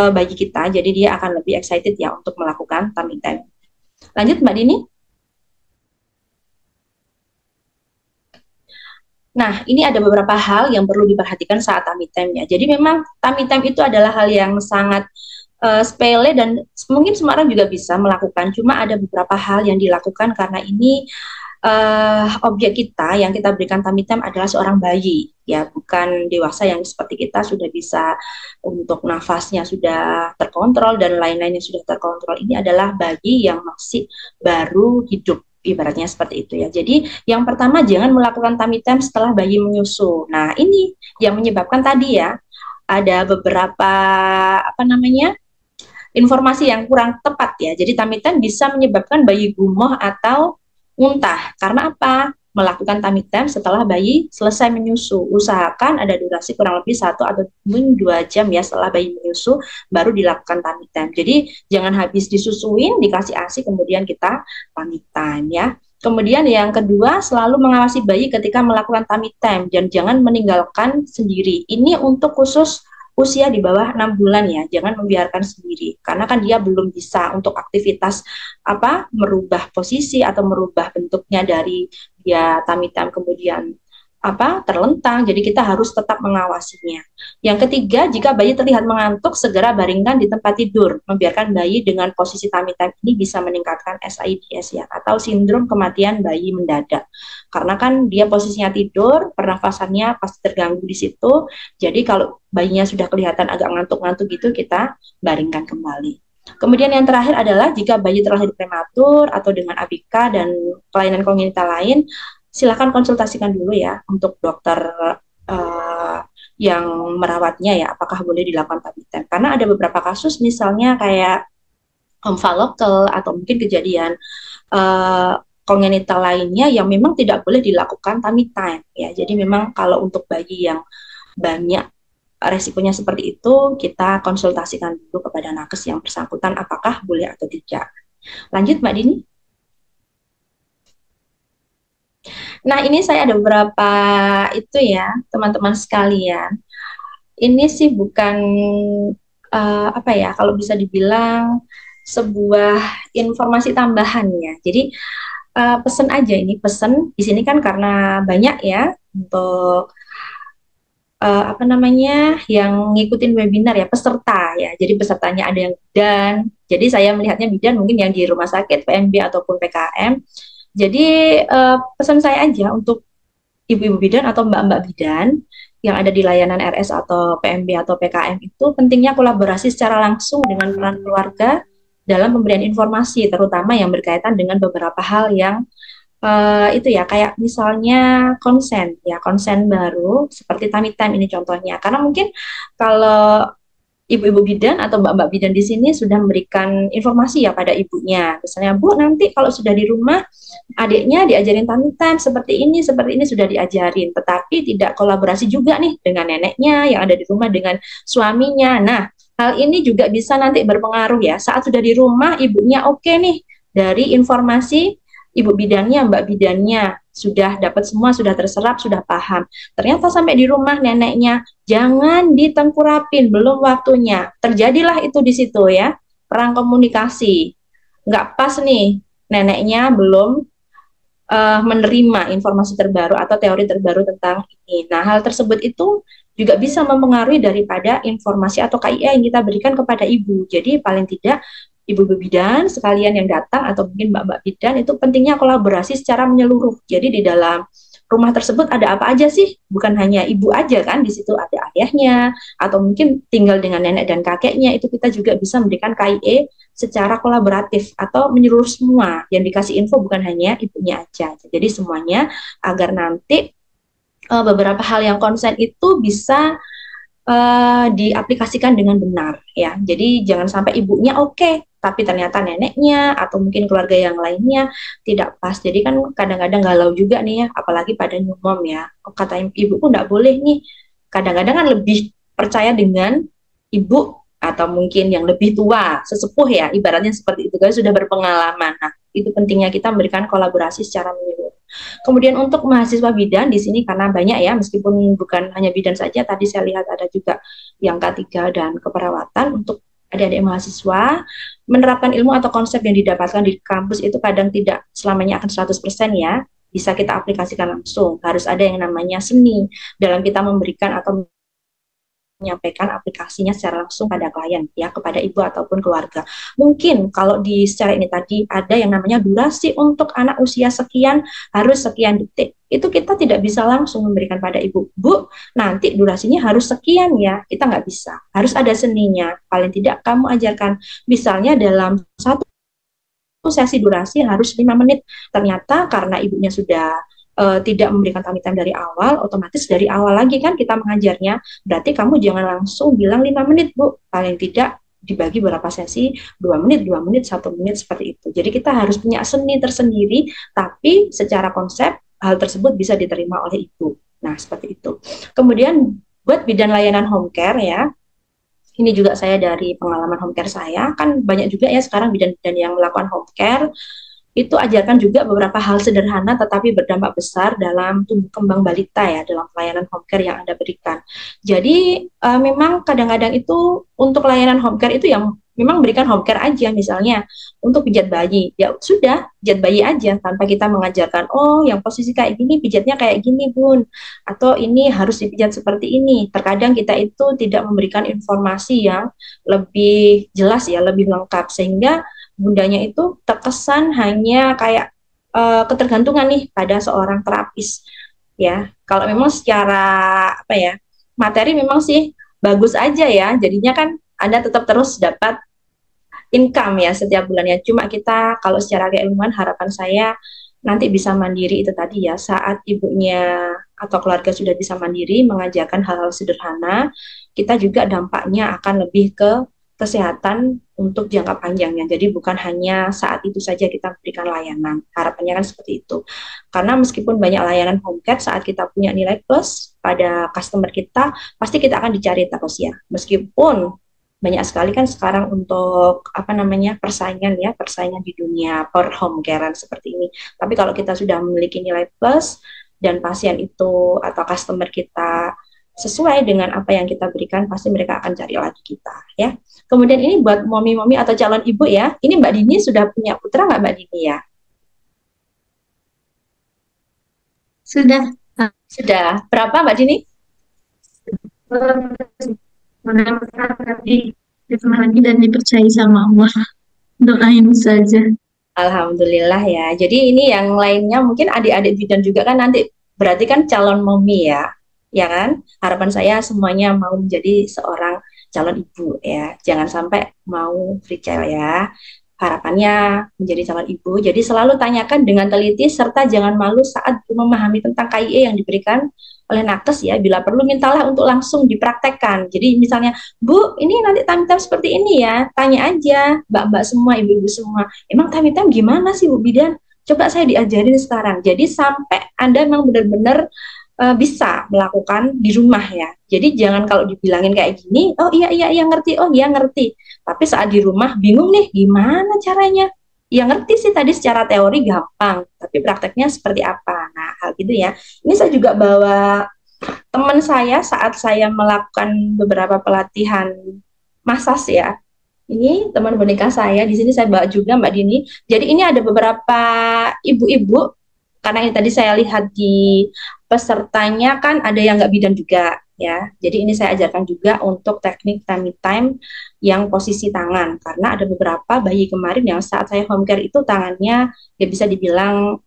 bagi kita. Jadi dia akan lebih excited ya untuk melakukan tummy time. Lanjut Mbak Dini. Nah, ini ada beberapa hal yang perlu diperhatikan saat tummy time ya. Jadi memang tummy time itu adalah hal yang sangat sepele dan mungkin semua orang juga bisa melakukan. Cuma ada beberapa hal yang dilakukan karena ini objek kita yang kita berikan tummy time adalah seorang bayi ya, bukan dewasa yang seperti kita sudah bisa untuk nafasnya sudah terkontrol dan lain-lainnya sudah terkontrol. Ini adalah bayi yang masih baru hidup, ibaratnya seperti itu ya. Jadi yang pertama, jangan melakukan tummy time setelah bayi menyusu. Nah, ini yang menyebabkan tadi ya ada beberapa apa namanya informasi yang kurang tepat ya. Jadi tummy time bisa menyebabkan bayi gumoh atau muntah. Karena apa? Melakukan tummy time setelah bayi selesai menyusu. Usahakan ada durasi kurang lebih 1 atau 2 jam ya setelah bayi menyusu, baru dilakukan tummy time. Jadi jangan habis disusuin, dikasih ASI, kemudian kita tummy time ya. Kemudian yang kedua, selalu mengawasi bayi ketika melakukan tummy time dan jangan meninggalkan sendiri. Ini untuk khusus usia di bawah 6 bulan ya, jangan membiarkan sendiri karena kan dia belum bisa untuk aktivitas apa merubah posisi atau merubah bentuknya dari dia tummy time kemudian apa terlentang, jadi kita harus tetap mengawasinya. Yang ketiga, jika bayi terlihat mengantuk, segera baringkan di tempat tidur. Membiarkan bayi dengan posisi tummy time ini bisa meningkatkan SIDS ya, atau sindrom kematian bayi mendadak. Karena kan dia posisinya tidur, pernafasannya pasti terganggu di situ. Jadi kalau bayinya sudah kelihatan agak ngantuk-ngantuk gitu, kita baringkan kembali. Kemudian yang terakhir adalah jika bayi terlahir prematur atau dengan ABK dan kelainan kongenital lain, silakan konsultasikan dulu ya untuk dokter yang merawatnya ya, apakah boleh dilakukan tummy time. Karena ada beberapa kasus misalnya kayak omfalokel atau mungkin kejadian kongenital lainnya yang memang tidak boleh dilakukan tummy time ya. Jadi memang kalau untuk bayi yang banyak resikonya seperti itu, kita konsultasikan dulu kepada nakes yang bersangkutan apakah boleh atau tidak. Lanjut Mbak Dini. Nah, ini saya ada beberapa itu ya, teman-teman sekalian. Ini sih bukan apa ya, kalau bisa dibilang sebuah informasi tambahan ya. Jadi pesen aja ini, pesen di sini kan karena banyak ya untuk apa namanya yang ngikutin webinar ya, peserta ya. Jadi pesertanya ada yang bidan. Jadi saya melihatnya bidan mungkin yang di rumah sakit, PMB ataupun PKM. Jadi pesan saya aja untuk ibu-ibu bidan atau mbak-mbak bidan yang ada di layanan RS atau PMB atau PKM itu pentingnya kolaborasi secara langsung dengan peran keluarga dalam pemberian informasi, terutama yang berkaitan dengan beberapa hal yang itu ya, kayak misalnya konsen, ya konsen baru seperti tummy time ini contohnya. Karena mungkin kalau ibu-ibu bidan atau mbak-mbak bidan di sini sudah memberikan informasi ya pada ibunya. Misalnya, Bu, nanti kalau sudah di rumah, adiknya diajarin tummy time seperti ini sudah diajarin. Tetapi tidak kolaborasi juga nih dengan neneknya yang ada di rumah, dengan suaminya. Nah, hal ini juga bisa nanti berpengaruh ya. Saat sudah di rumah, ibunya oke nih, dari informasi ibu bidannya, mbak bidannya, sudah dapat semua, sudah terserap, sudah paham. Ternyata sampai di rumah neneknya, jangan ditengkurapin, belum waktunya. Terjadilah itu di situ ya, perang komunikasi. Nggak pas nih, neneknya belum menerima informasi terbaru atau teori terbaru tentang ini. Nah, hal tersebut itu juga bisa mempengaruhi daripada informasi atau KIA yang kita berikan kepada ibu. Jadi paling tidak ibu-ibu bidan sekalian yang datang atau mungkin mbak-mbak bidan itu pentingnya kolaborasi secara menyeluruh. Jadi di dalam rumah tersebut ada apa aja sih? Bukan hanya ibu aja kan, di situ ada ayahnya atau mungkin tinggal dengan nenek dan kakeknya, itu kita juga bisa memberikan KIE secara kolaboratif atau menyeluruh semua. Yang dikasih info bukan hanya ibunya aja. Jadi semuanya agar nanti beberapa hal yang konsen itu bisa diaplikasikan dengan benar ya. Jadi jangan sampai ibunya oke, tapi ternyata neneknya atau mungkin keluarga yang lainnya tidak pas. Jadi kan kadang-kadang galau juga nih ya, apalagi pada new mom ya. Kata ibuku nggak boleh nih. Kadang-kadang kan lebih percaya dengan ibu atau mungkin yang lebih tua, sesepuh ya, ibaratnya seperti itu, kan sudah berpengalaman. Nah, itu pentingnya kita memberikan kolaborasi secara menyeluruh. Kemudian untuk mahasiswa bidan di sini karena banyak ya, meskipun bukan hanya bidan saja, tadi saya lihat ada juga yang K3 dan keperawatan. Untuk adik-adik mahasiswa, menerapkan ilmu atau konsep yang didapatkan di kampus itu kadang tidak selamanya akan 100% ya, bisa kita aplikasikan langsung. Harus ada yang namanya seni dalam kita memberikan atau menyampaikan aplikasinya secara langsung pada klien ya, kepada ibu ataupun keluarga. Mungkin kalau di secara ini tadi ada yang namanya durasi untuk anak usia sekian harus sekian detik. Itu kita tidak bisa langsung memberikan pada ibu. Bu, nanti durasinya harus sekian ya. Kita nggak bisa. Harus ada seninya. Paling tidak kamu ajarkan. Misalnya dalam satu sesi durasi harus 5 menit. Ternyata karena ibunya sudah tidak memberikan tummy time dari awal, otomatis dari awal lagi kan kita mengajarnya, berarti kamu jangan langsung bilang 5 menit Bu, paling tidak dibagi berapa sesi, 2 menit, 2 menit, 1 menit, seperti itu. Jadi kita harus punya seni tersendiri, tapi secara konsep hal tersebut bisa diterima oleh ibu. Nah, seperti itu. Kemudian buat bidan layanan home care ya, ini juga saya dari pengalaman home care saya, kan banyak juga ya sekarang bidan-bidan yang melakukan home care, itu ajarkan juga beberapa hal sederhana tetapi berdampak besar dalam tumbuh kembang balita ya, dalam pelayanan home care yang Anda berikan. Jadi memang kadang-kadang itu untuk layanan home care itu yang memang berikan home care aja, misalnya untuk pijat bayi, ya sudah pijat bayi aja tanpa kita mengajarkan, oh yang posisi kayak gini pijatnya kayak gini Bun, atau ini harus dipijat seperti ini. Terkadang kita itu tidak memberikan informasi yang lebih jelas ya, lebih lengkap, sehingga bundanya itu terkesan hanya kayak ketergantungan nih pada seorang terapis ya. Kalau memang secara apa ya, materi memang sih bagus aja ya, jadinya kan Anda tetap terus dapat income ya setiap bulannya. Cuma kita kalau secara keilmuan harapan saya nanti bisa mandiri itu tadi ya, saat ibunya atau keluarga sudah bisa mandiri mengajarkan hal-hal sederhana, kita juga dampaknya akan lebih ke kesehatan untuk jangka panjangnya. Jadi bukan hanya saat itu saja kita berikan layanan. Harapannya kan seperti itu. Karena meskipun banyak layanan home care, saat kita punya nilai plus pada customer kita, pasti kita akan dicari terus ya. Meskipun banyak sekali kan sekarang untuk apa namanya persaingan di dunia per home care seperti ini. Tapi kalau kita sudah memiliki nilai plus dan pasien itu atau customer kita sesuai dengan apa yang kita berikan, pasti mereka akan cari lagi kita ya. Kemudian ini buat momi-momi atau calon ibu ya, ini Mbak Dini sudah punya putra nggak Mbak Dini ya? Sudah. Sudah. Berapa Mbak Dini? Lagi dan dipercaya sama Allah. Doain saja. Alhamdulillah ya. Jadi ini yang lainnya mungkin adik-adik bidan juga kan nanti berarti kan calon momi ya kan? Harapan saya semuanya mau menjadi seorang calon ibu ya. Jangan sampai mau free child ya. Harapannya menjadi calon ibu. Jadi selalu tanyakan dengan teliti serta jangan malu saat memahami tentang KIE yang diberikan oleh nakes ya. Bila perlu mintalah untuk langsung dipraktekkan. Jadi misalnya, Bu, ini nanti time-time seperti ini ya. Tanya aja mbak-mbak semua, ibu-ibu semua. Emang time-time gimana sih Bu Bidan? Coba saya diajarin sekarang. Jadi sampai Anda memang benar-benar bisa melakukan di rumah ya. Jadi jangan kalau dibilangin kayak gini, oh iya ngerti, oh iya ngerti. Tapi saat di rumah bingung nih gimana caranya. Ya ngerti sih tadi secara teori gampang, tapi prakteknya seperti apa. Nah, hal gitu ya. Ini saya juga bawa teman saya saat saya melakukan beberapa pelatihan massas ya. Ini teman boneka saya, di sini saya bawa juga Mbak Dini. Jadi ini ada beberapa ibu-ibu, karena ini tadi saya lihat di pesertanya kan ada yang nggak bidan juga ya. Jadi ini saya ajarkan juga untuk teknik tummy time yang posisi tangan, karena ada beberapa bayi kemarin yang saat saya home care itu tangannya ya bisa dibilang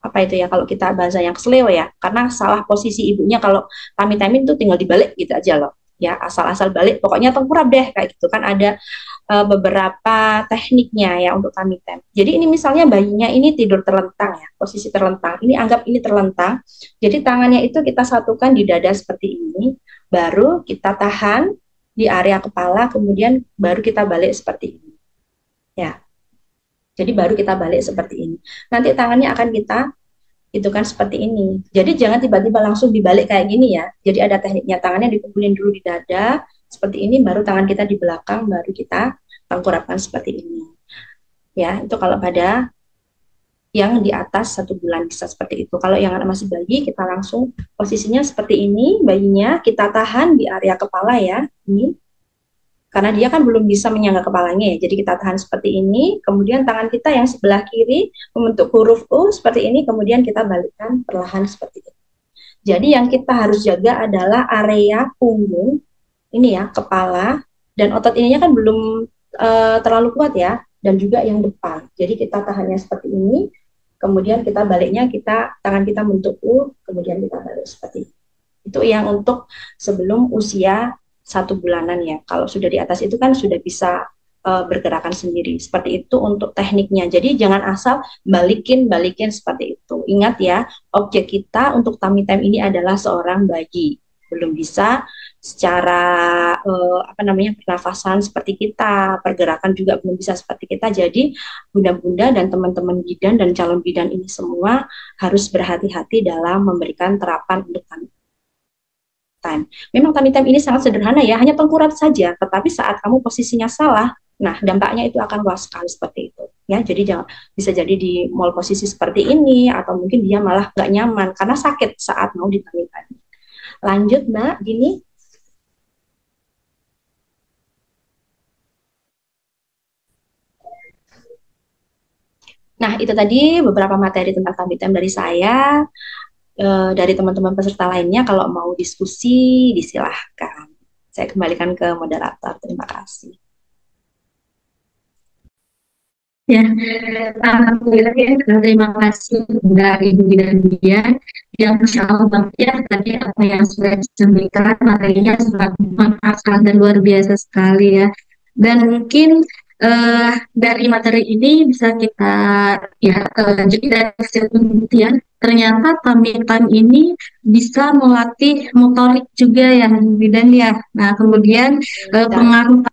apa itu ya, kalau kita bahasa yang kesleo ya, karena salah posisi ibunya. Kalau tummy time itu tinggal dibalik gitu aja loh ya, asal-asal balik pokoknya tengkurap deh kayak gitu kan. Ada beberapa tekniknya ya untuk tummy time. Jadi ini misalnya bayinya ini tidur terlentang ya, posisi terlentang. Ini anggap ini terlentang. Jadi tangannya itu kita satukan di dada seperti ini, baru kita tahan di area kepala, kemudian baru kita balik seperti ini. Ya. Jadi baru kita balik seperti ini. Nanti tangannya akan kita itu kan seperti ini. Jadi jangan tiba-tiba langsung dibalik kayak gini ya. Jadi ada tekniknya, tangannya dikumpulin dulu di dada seperti ini, baru tangan kita di belakang, baru kita tengkurapkan seperti ini. Ya, itu kalau pada yang di atas 1 bulan bisa seperti itu. Kalau yang masih bayi, kita langsung posisinya seperti ini, bayinya kita tahan di area kepala ya, ini. Karena dia kan belum bisa menyangga kepalanya ya, jadi kita tahan seperti ini, kemudian tangan kita yang sebelah kiri membentuk huruf U seperti ini, kemudian kita balikkan perlahan seperti ini. Jadi yang kita harus jaga adalah area punggung, ini ya, kepala, dan otot ininya kan belum terlalu kuat ya, dan juga yang depan. Jadi kita tahannya seperti ini, kemudian kita baliknya, tangan kita bentuk U, kemudian kita balik seperti ini. Itu yang untuk sebelum usia 1 bulanan ya. Kalau sudah di atas itu kan sudah bisa bergerakan sendiri. Seperti itu untuk tekniknya. Jadi jangan asal balikin seperti itu. Ingat ya, objek kita untuk tummy time ini adalah seorang bayi. Belum bisa secara pernafasan seperti kita, pergerakan juga belum bisa seperti kita. Jadi bunda-bunda dan teman-teman bidan dan calon bidan ini semua harus berhati-hati dalam memberikan terapan untuk tummy time. Memang tummy time ini sangat sederhana ya, hanya tengkurap saja, tetapi saat kamu posisinya salah, nah dampaknya itu akan luas sekali seperti itu ya. Jadi bisa jadi di mall posisi seperti ini, atau mungkin dia malah nggak nyaman karena sakit saat mau di tummy time. Lanjut Mbak Dini. Nah itu tadi beberapa materi tentang tummy time dari saya. Dari teman-teman peserta lainnya kalau mau diskusi disilahkan. Saya kembalikan ke moderator. Terima kasih. Ya, alhamdulillah ya, terima kasih dari Ibu dan dia yang Masya Allah banget ya, tadi apa yang sudah disampaikan materinya sangat bermanfaat dan luar biasa sekali ya. Dan mungkin dari materi ini bisa kita ya jadi dari hasil penelitian ternyata tummy time ini bisa melatih motorik juga ya bidan ya. Nah kemudian pengaruh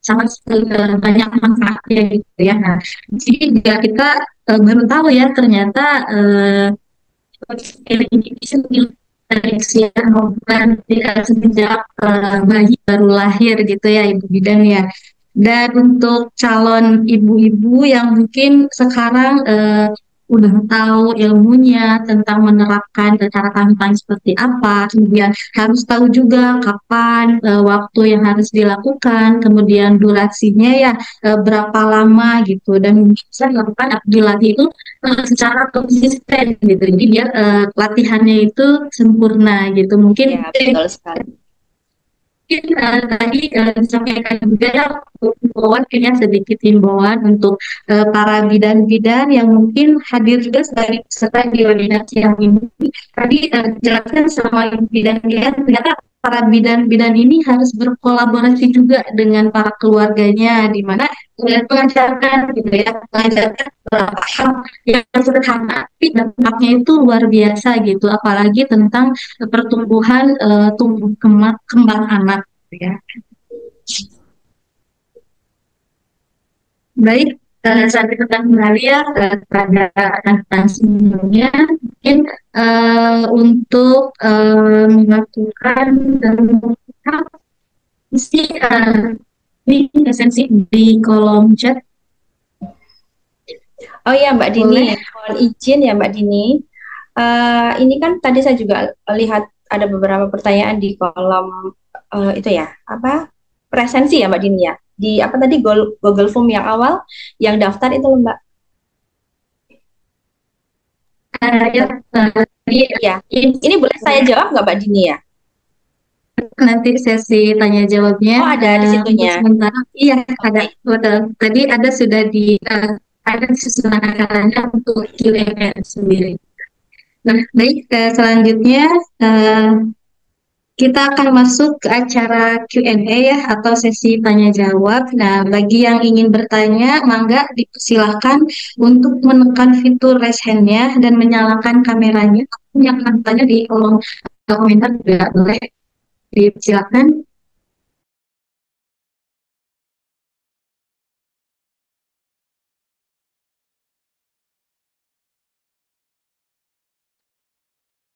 sangat banyak manfaatnya gitu ya. Nah jadi juga kita baru tahu ya ternyata ini bisa dari usia 0 bulan sejak bayi baru lahir gitu ya Ibu Bidan ya. Dan untuk calon ibu-ibu yang mungkin sekarang udah tahu ilmunya tentang menerapkan cara tampang seperti apa, kemudian harus tahu juga kapan waktu yang harus dilakukan, kemudian durasinya ya berapa lama gitu, dan bisa dilakukan dilatih itu secara konsisten gitu. Jadi biar latihannya itu sempurna gitu. Mungkin ya, betul sekali. Tadi disampaikan juga ya himbauan, kayaknya sedikit himbauan untuk para bidan-bidan yang mungkin hadir juga sebagai peserta di webinar yang ini. Tadi jelaskan sama bidan-bidan ternyata para bidan-bidan ini harus berkolaborasi juga dengan para keluarganya, di mana mengajarkan gitu ya, mengajarkan beberapa hal yang sederhana, tapi dampaknya itu luar biasa gitu, apalagi tentang pertumbuhan tumbuh kembang anak, gitu ya. Baik, sampai kita kembali ya pada tentang sebelumnya, mungkin untuk melakukan dan melakukan isi ini esensi di kolom chat. Oh ya Mbak Dini, mohon izin ya Mbak Dini. Ini kan tadi saya juga lihat ada beberapa pertanyaan di kolom itu ya, apa presensi ya Mbak Dini ya. Di apa tadi Google Form yang awal yang daftar itu loh Mbak. Ya, ini boleh saya jawab nggak Mbak Dini ya? Nanti sesi tanya jawabnya. Oh ada di situnya. Sementara, iya ada. Betul. Tadi ada sudah di ada susunan acaranya untuk Q&A sendiri. Nah, baik, selanjutnya kita akan masuk ke acara Q&A ya, atau sesi tanya jawab. Nah, bagi yang ingin bertanya, mangga dipersilahkan untuk menekan fitur raise hand-nya dan menyalakan kameranya. Yang akan bertanya di kolom komentar juga boleh dipersilahkan.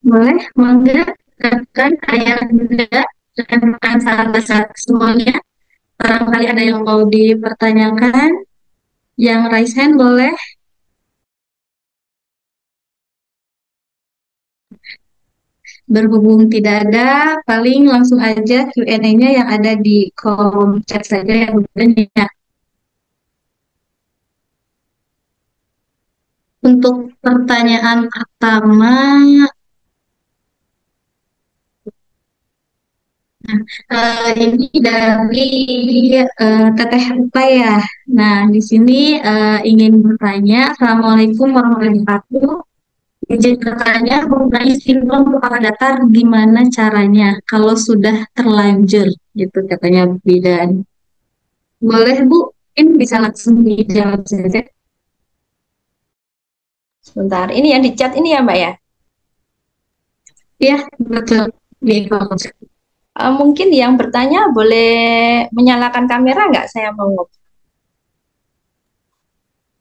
Boleh, mangga, rekan, ayah, bunda, rekan-rekan sahabat semuanya. Barangkali ada yang mau dipertanyakan, yang raise hand boleh. Berhubung tidak ada, paling langsung aja Q&A-nya yang ada di kolom chat saja ya bundanya. Untuk pertanyaan pertama, ini dari Teteh Upaya. Nah, di sini ingin bertanya, Assalamualaikum warahmatullahi wabarakatuh. Izin bertanya mengenai sindrom kepala datar, gimana caranya kalau sudah terlanjur, gitu katanya bidan. Boleh Bu, mungkin bisa langsung dijawab saja. Sebentar, ini yang di chat ini ya Mbak ya? Iya, betul. Mungkin yang bertanya boleh menyalakan kamera nggak? Saya mau ngobrol.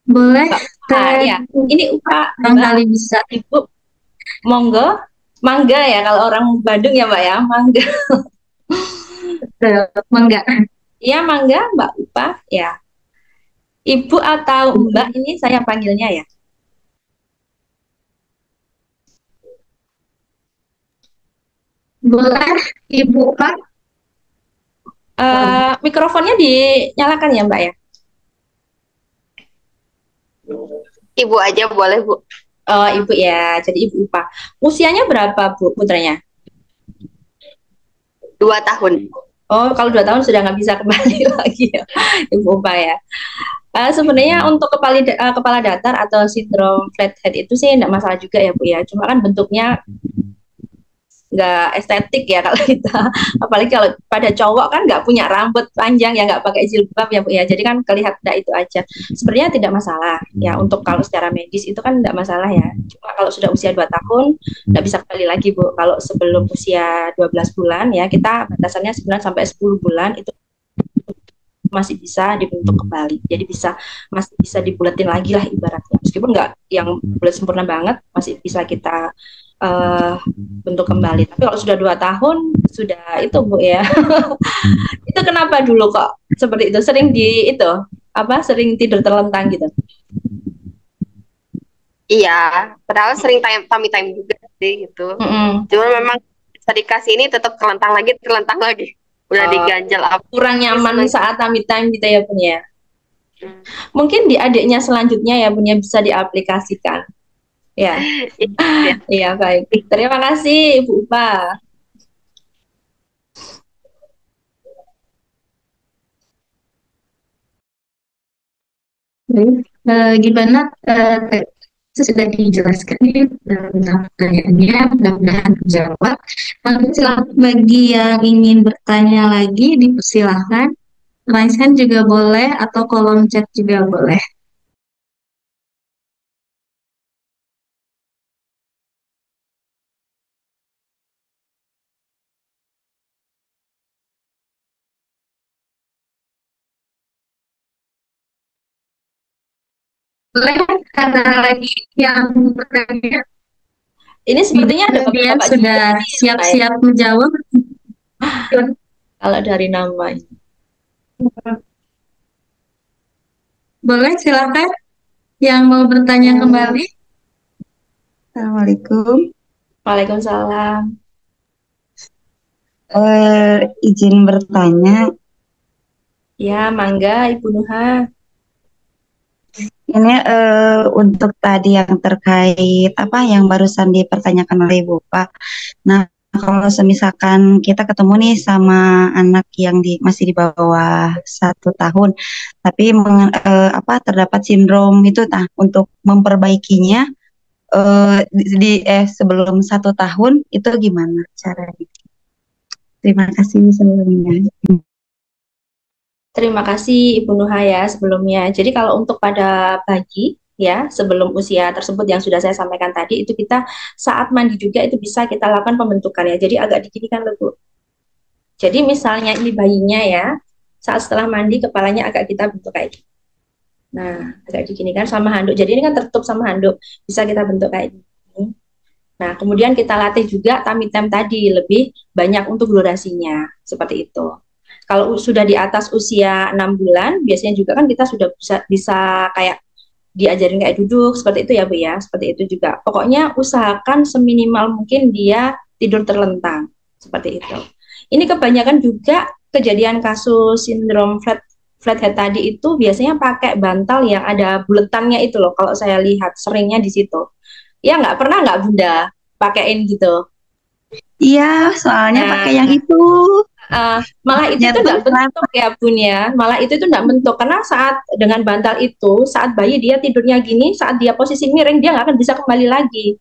Boleh. Ya, ini Mbak, kali bisa. Ibu, monggo, mangga ya kalau orang Bandung ya Mbak ya, mangga. Mangga. Iya mangga Mbak Upa ya. Ibu atau Mbak ini saya panggilnya ya. Boleh, Ibu Pak. Mikrofonnya dinyalakan ya Mbak ya. Ibu aja boleh Bu. Oh Ibu ya, jadi Ibu Upa. Usianya berapa Bu putranya? 2 tahun. Oh kalau 2 tahun sudah nggak bisa kembali lagi ya Ibu Upa ya. Sebenarnya untuk kepala datar atau sindrom flathead itu sih enggak masalah juga ya Bu ya. Cuma kan bentuknya nggak estetik ya kalau kita, apalagi kalau pada cowok kan nggak punya rambut panjang ya, nggak pakai jilbab ya Bu ya, jadi kan kelihatan itu aja. Sebenarnya tidak masalah ya, untuk kalau secara medis itu kan nggak masalah ya. Cuma kalau sudah usia 2 tahun nggak bisa kembali lagi Bu. Kalau sebelum usia 12 bulan ya, kita batasannya 9 sampai 10 bulan itu masih bisa dibentuk kembali, jadi masih bisa dibulatin lagi lah ibaratnya, meskipun nggak yang bulat sempurna banget, masih bisa kita bentuk kembali. Tapi kalau sudah 2 tahun sudah itu Bu ya. Itu kenapa dulu kok seperti itu, sering sering tidur terlentang gitu? Iya, padahal sering tummy time juga sih gitu. Cuma memang bisa dikasih ini tetap terlentang lagi. Udah diganjal apa. Kurang nyaman saat tummy time gitu ya punya. Mungkin di adiknya selanjutnya ya punya bisa diaplikasikan. Ya. Iya baik. Terima kasih Ibu Upa. Gimana sudah dijelaskan ya tentang pertanyaannya, mudah-mudahan terjawab. Lalu silakan bagi yang ingin bertanya lagi dipersilahkan, raise hand juga boleh atau kolom chat juga boleh. Boleh, ada lagi yang bertanya? Ini sepertinya ada Kemudian Bapak sudah siap-siap menjawab. Kalau dari nama ini. Boleh, silakan yang mau bertanya kembali. Assalamualaikum. Waalaikumsalam. Izin bertanya. Ya, mangga Ibu Nuha. Ini untuk tadi yang terkait apa yang barusan dipertanyakan oleh Ibu Pak. Nah, kalau semisalkan kita ketemu nih sama anak yang masih di bawah 1 tahun, tapi terdapat sindrom itu, untuk memperbaikinya sebelum 1 tahun itu gimana caranya? Terima kasih sebelumnya. Terima kasih Ibu Nuha ya sebelumnya. Jadi kalau untuk pada bayi ya sebelum usia tersebut yang sudah saya sampaikan tadi itu kita saat mandi juga itu bisa kita lakukan pembentukan ya. Jadi agak diginikan loh Bu. Jadi misalnya ini bayinya ya saat setelah mandi kepalanya agak kita bentuk kayak gini. Nah agak diginikan sama handuk. Jadi ini kan tertutup sama handuk bisa kita bentuk kayak gini. Nah kemudian kita latih juga tummy time tadi lebih banyak untuk durasinya seperti itu. Kalau sudah di atas usia 6 bulan, biasanya juga kan kita sudah bisa kayak diajarin kayak duduk, seperti itu ya Bu ya, seperti itu juga. Pokoknya usahakan seminimal mungkin dia tidur terlentang, seperti itu. Ini kebanyakan juga kejadian kasus sindrom flathead tadi itu biasanya pakai bantal yang ada buletannya itu loh, kalau saya lihat seringnya di situ. Ya nggak Bunda pakaiin gitu? Iya, soalnya pakai yang itu. Malah itu nggak bentuk ya Bun ya, malah itu nggak bentuk karena saat dengan bantal itu saat bayi dia tidurnya gini, saat dia posisi miring dia nggak akan bisa kembali lagi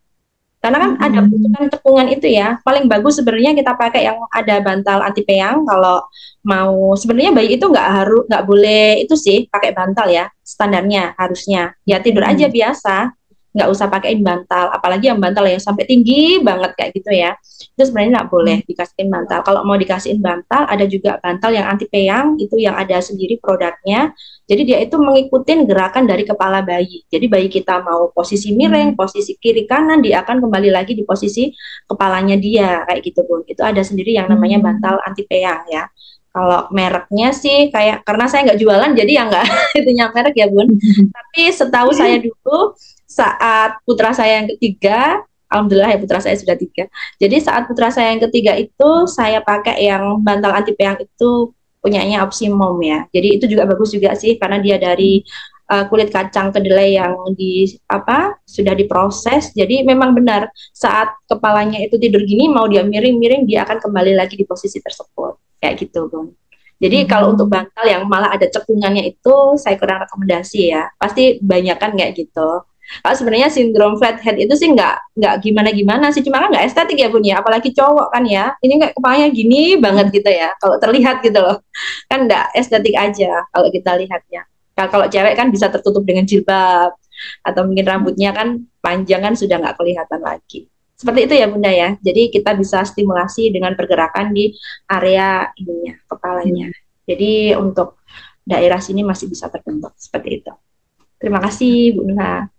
karena kan ada bentukan cekungan itu ya. Paling bagus sebenarnya kita pakai yang ada bantal anti peyang kalau mau. Sebenarnya bayi itu nggak boleh itu sih pakai bantal ya, standarnya harusnya ya tidur aja biasa, nggak usah pakein bantal, apalagi yang bantal yang sampai tinggi banget kayak gitu ya, itu sebenarnya nggak boleh dikasihin bantal. Kalau mau dikasihin bantal, ada juga bantal yang anti peyang, itu yang ada sendiri produknya, jadi dia itu mengikuti gerakan dari kepala bayi. Jadi bayi kita mau posisi miring, posisi kiri kanan, dia akan kembali lagi di posisi kepalanya dia, kayak gitu Bun. Itu ada sendiri yang namanya bantal anti peyang ya. Kalau mereknya sih kayak, karena saya nggak jualan jadi ya nggak itunya merek ya Bun, tapi setahu saya dulu saat putra saya yang ketiga, alhamdulillah ya putra saya sudah 3. Jadi saat putra saya yang ketiga itu saya pakai yang bantal anti peyang itu punyanya Opsimum ya. Jadi itu juga bagus juga sih karena dia dari kulit kacang kedelai yang sudah diproses. Jadi memang benar saat kepalanya itu tidur gini mau dia miring-miring dia akan kembali lagi di posisi tersebut. Kayak gitu, Bung. Jadi kalau untuk bantal yang malah ada cekungannya itu saya kurang rekomendasi ya. Pasti banyak kan kayak gitu. Kalau sebenarnya sindrom flathead itu sih nggak gimana-gimana sih, cuma kan nggak estetik ya Bun ya, apalagi cowok kan ya, ini kayak kepalanya gini banget gitu ya, kalau terlihat gitu loh, kan nggak estetik aja kalau kita lihatnya. Nah, kalau cewek kan bisa tertutup dengan jilbab, atau mungkin rambutnya kan panjang kan sudah nggak kelihatan lagi. Seperti itu ya Bunda ya, jadi kita bisa stimulasi dengan pergerakan di area ininya, kepalanya. Jadi untuk daerah sini masih bisa terbentuk, seperti itu. Terima kasih Bu Nuha.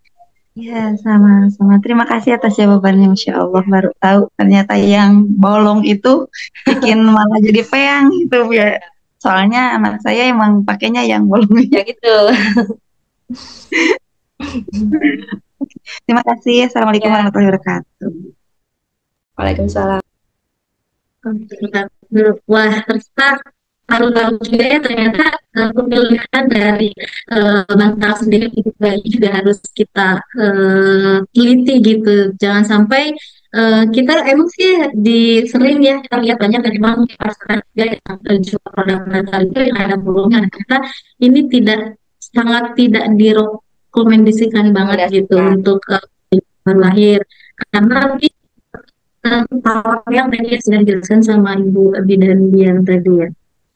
Ya, sama-sama. Terima kasih atas jawabannya, Masya Allah. Baru tahu ternyata yang bolong itu bikin malah jadi peyang gitu ya. Soalnya anak saya emang pakainya yang bolong. Ya gitu. Terima kasih. Assalamualaikum warahmatullahi wabarakatuh. Waalaikumsalam. Wah, ternyata tahu juga ya ternyata pemilihan dari bantal sendiri juga harus kita teliti gitu. Jangan sampai kita emang sih sering ya kita lihat banyak dari memang pasaran juga yang jual produk bantal itu yang ada bolongnya. Ternyata ini sangat tidak direkomendasikan banget gitu untuk baru lahir, karena nanti yang tadi sudah dijelaskan sama Ibu Bidan Bian tadi ya.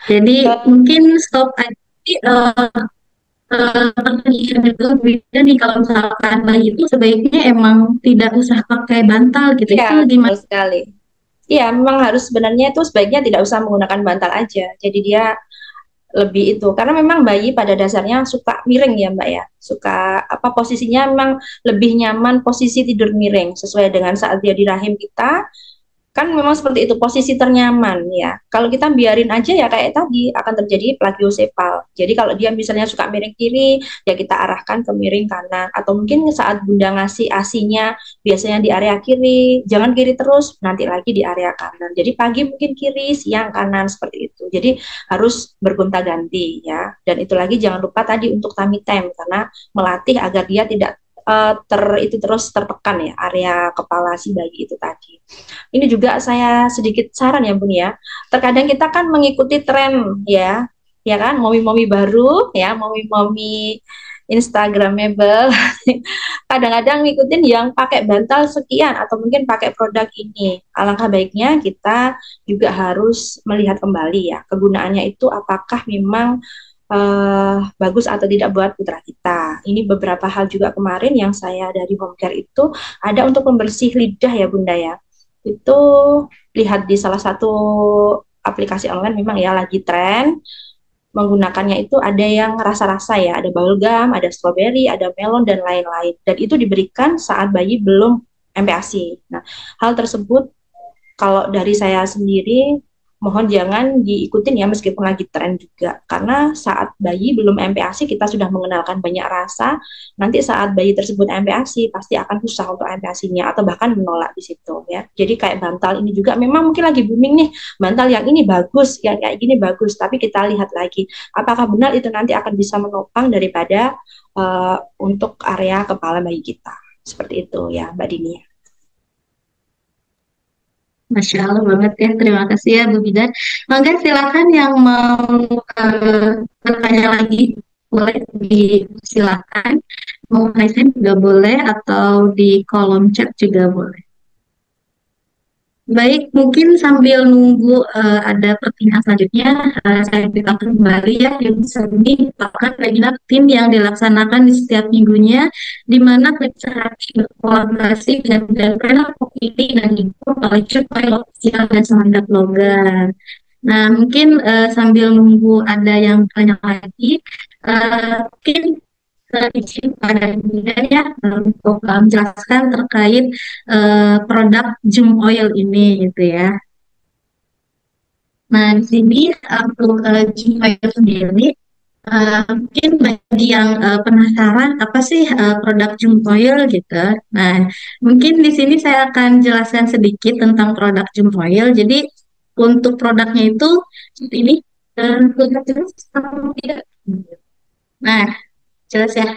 Jadi mungkin stop aja pertanyaan itu beda nih, kalau misalkan bayi itu sebaiknya emang tidak usah pakai bantal gitu. Iya, itu gimana sekali. Iya, memang harus sebenarnya itu sebaiknya tidak usah menggunakan bantal aja. Jadi dia lebih itu, karena memang bayi pada dasarnya suka miring ya Mbak ya, suka apa posisinya memang lebih nyaman posisi tidur miring sesuai dengan saat dia di rahim kita, kan memang seperti itu posisi ternyaman ya. Kalau kita biarin aja ya kayak tadi akan terjadi plagiosepal. Jadi kalau dia misalnya suka miring kiri, ya kita arahkan ke miring kanan. Atau mungkin saat bunda ngasih asinya biasanya di area kiri, jangan kiri terus, nanti lagi di area kanan. Jadi pagi mungkin kiri, siang kanan, seperti itu. Jadi harus bergonta-ganti ya. Dan itu lagi jangan lupa tadi untuk tummy time, karena melatih agar dia tidak terus tertekan ya area kepala si bayi itu tadi. Ini juga saya sedikit saran ya Bun ya. Terkadang kita kan mengikuti tren ya kan, momi-momi baru ya, momi-momi Instagramable. Kadang-kadang ngikutin yang pakai bantal sekian atau mungkin pakai produk ini. Alangkah baiknya kita juga harus melihat kembali ya kegunaannya itu apakah memang bagus atau tidak buat putra kita. Ini beberapa hal juga kemarin yang saya dari home care itu ada untuk pembersih lidah ya Bunda ya. Itu lihat di salah satu aplikasi online memang ya lagi tren menggunakannya, itu ada yang rasa-rasa ya, ada bubblegum, ada strawberry, ada melon dan lain-lain. Dan itu diberikan saat bayi belum MPASI. Nah, hal tersebut kalau dari saya sendiri mohon jangan diikutin ya meskipun lagi tren juga, karena saat bayi belum MPASI kita sudah mengenalkan banyak rasa, nanti saat bayi tersebut MPASI pasti akan susah untuk MPASI-nya atau bahkan menolak di situ ya. Jadi kayak bantal ini juga memang mungkin lagi booming nih, bantal yang ini bagus, yang kayak gini bagus, tapi kita lihat lagi apakah benar itu nanti akan bisa menopang daripada untuk area kepala bayi kita. Seperti itu ya Mbak Dini. Masya Allah banget ya, terima kasih ya Bu Bidan. Mangga silakan yang mau bertanya lagi, boleh disilakan. Mau raise juga boleh atau di kolom chat juga boleh. Baik, mungkin sambil nunggu ada pertanyaan selanjutnya, saya beritahu kembali ya, yang ini merupakan webinar tim yang dilaksanakan di setiap minggunya, di mana berarti berkolaborasi dengan Trainer Kopiti dan Ibu Collection File Official dan Semangat Logan. Nah, mungkin sambil nunggu ada yang tanya lagi, mungkin izin pada Bunda ya untuk menjelaskan terkait produk Jum Oil ini gitu ya. Nah, di sini untuk Jum Oil sendiri mungkin bagi yang penasaran apa sih produk Jum Oil gitu. Nah, mungkin di sini saya akan jelaskan sedikit tentang produk Jum Oil. Jadi untuk produknya itu seperti ini, produk jelas atau tidak. Nah, jelas ya.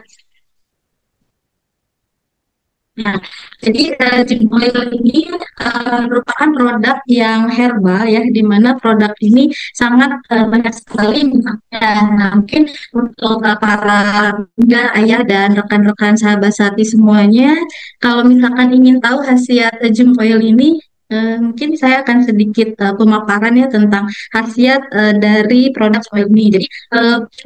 Nah, jadi Jum Oil ini merupakan produk yang herbal ya, di mana produk ini sangat banyak sekali manfaatnya. Nah, mungkin untuk para bunda, ayah dan rekan-rekan sahabat Sati semuanya, kalau misalkan ingin tahu khasiat Jum Oil ini, mungkin saya akan sedikit pemaparan ya tentang khasiat dari produk oil ini. Jadi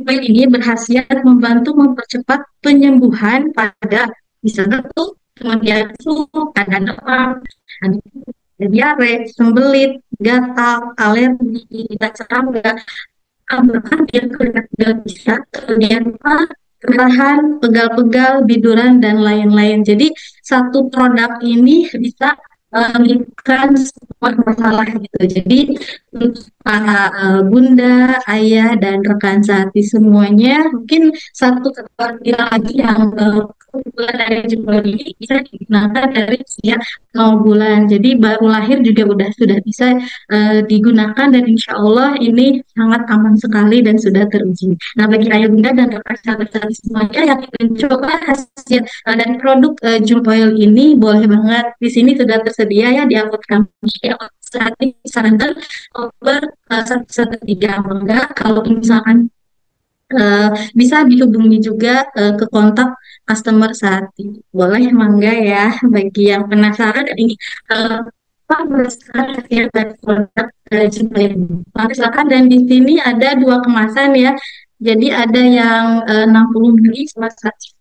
oil ini berkhasiat membantu mempercepat penyembuhan pada misalnya tuh kemudian flu, kadang demam, diare, sembelit, gatal, alergi, tidak serangga, bahkan dia bisa kemudian kemerahan, pegal-pegal, biduran dan lain-lain. Jadi satu produk ini bisa menimbulkan semua masalah gitu. Jadi untuk para bunda, ayah dan rekan Sati semuanya, mungkin satu kekuatan lagi yang kebetulan dari jumlah ini bisa digunakan dari usia 0 bulan. Jadi baru lahir juga sudah bisa digunakan, dan insya Allah ini sangat aman sekali dan sudah teruji. Nah, bagi ayah bunda dan rekan sahabat semuanya yang ingin coba hasil dan produk Jum Oil ini, boleh banget di sini sudah tersedia ya di akun kami saat ini disarankan Oktober 113. Enggak, kalau misalkan eh, bisa dihubungi juga ke kontak customer saat ini. Boleh mangga ya, bagi yang penasaran dan ingin apa berdasarkan hasil dari kontak Gmail. Maka silakan, dan di sini ada dua kemasan ya. Jadi ada yang 60 mili sama 100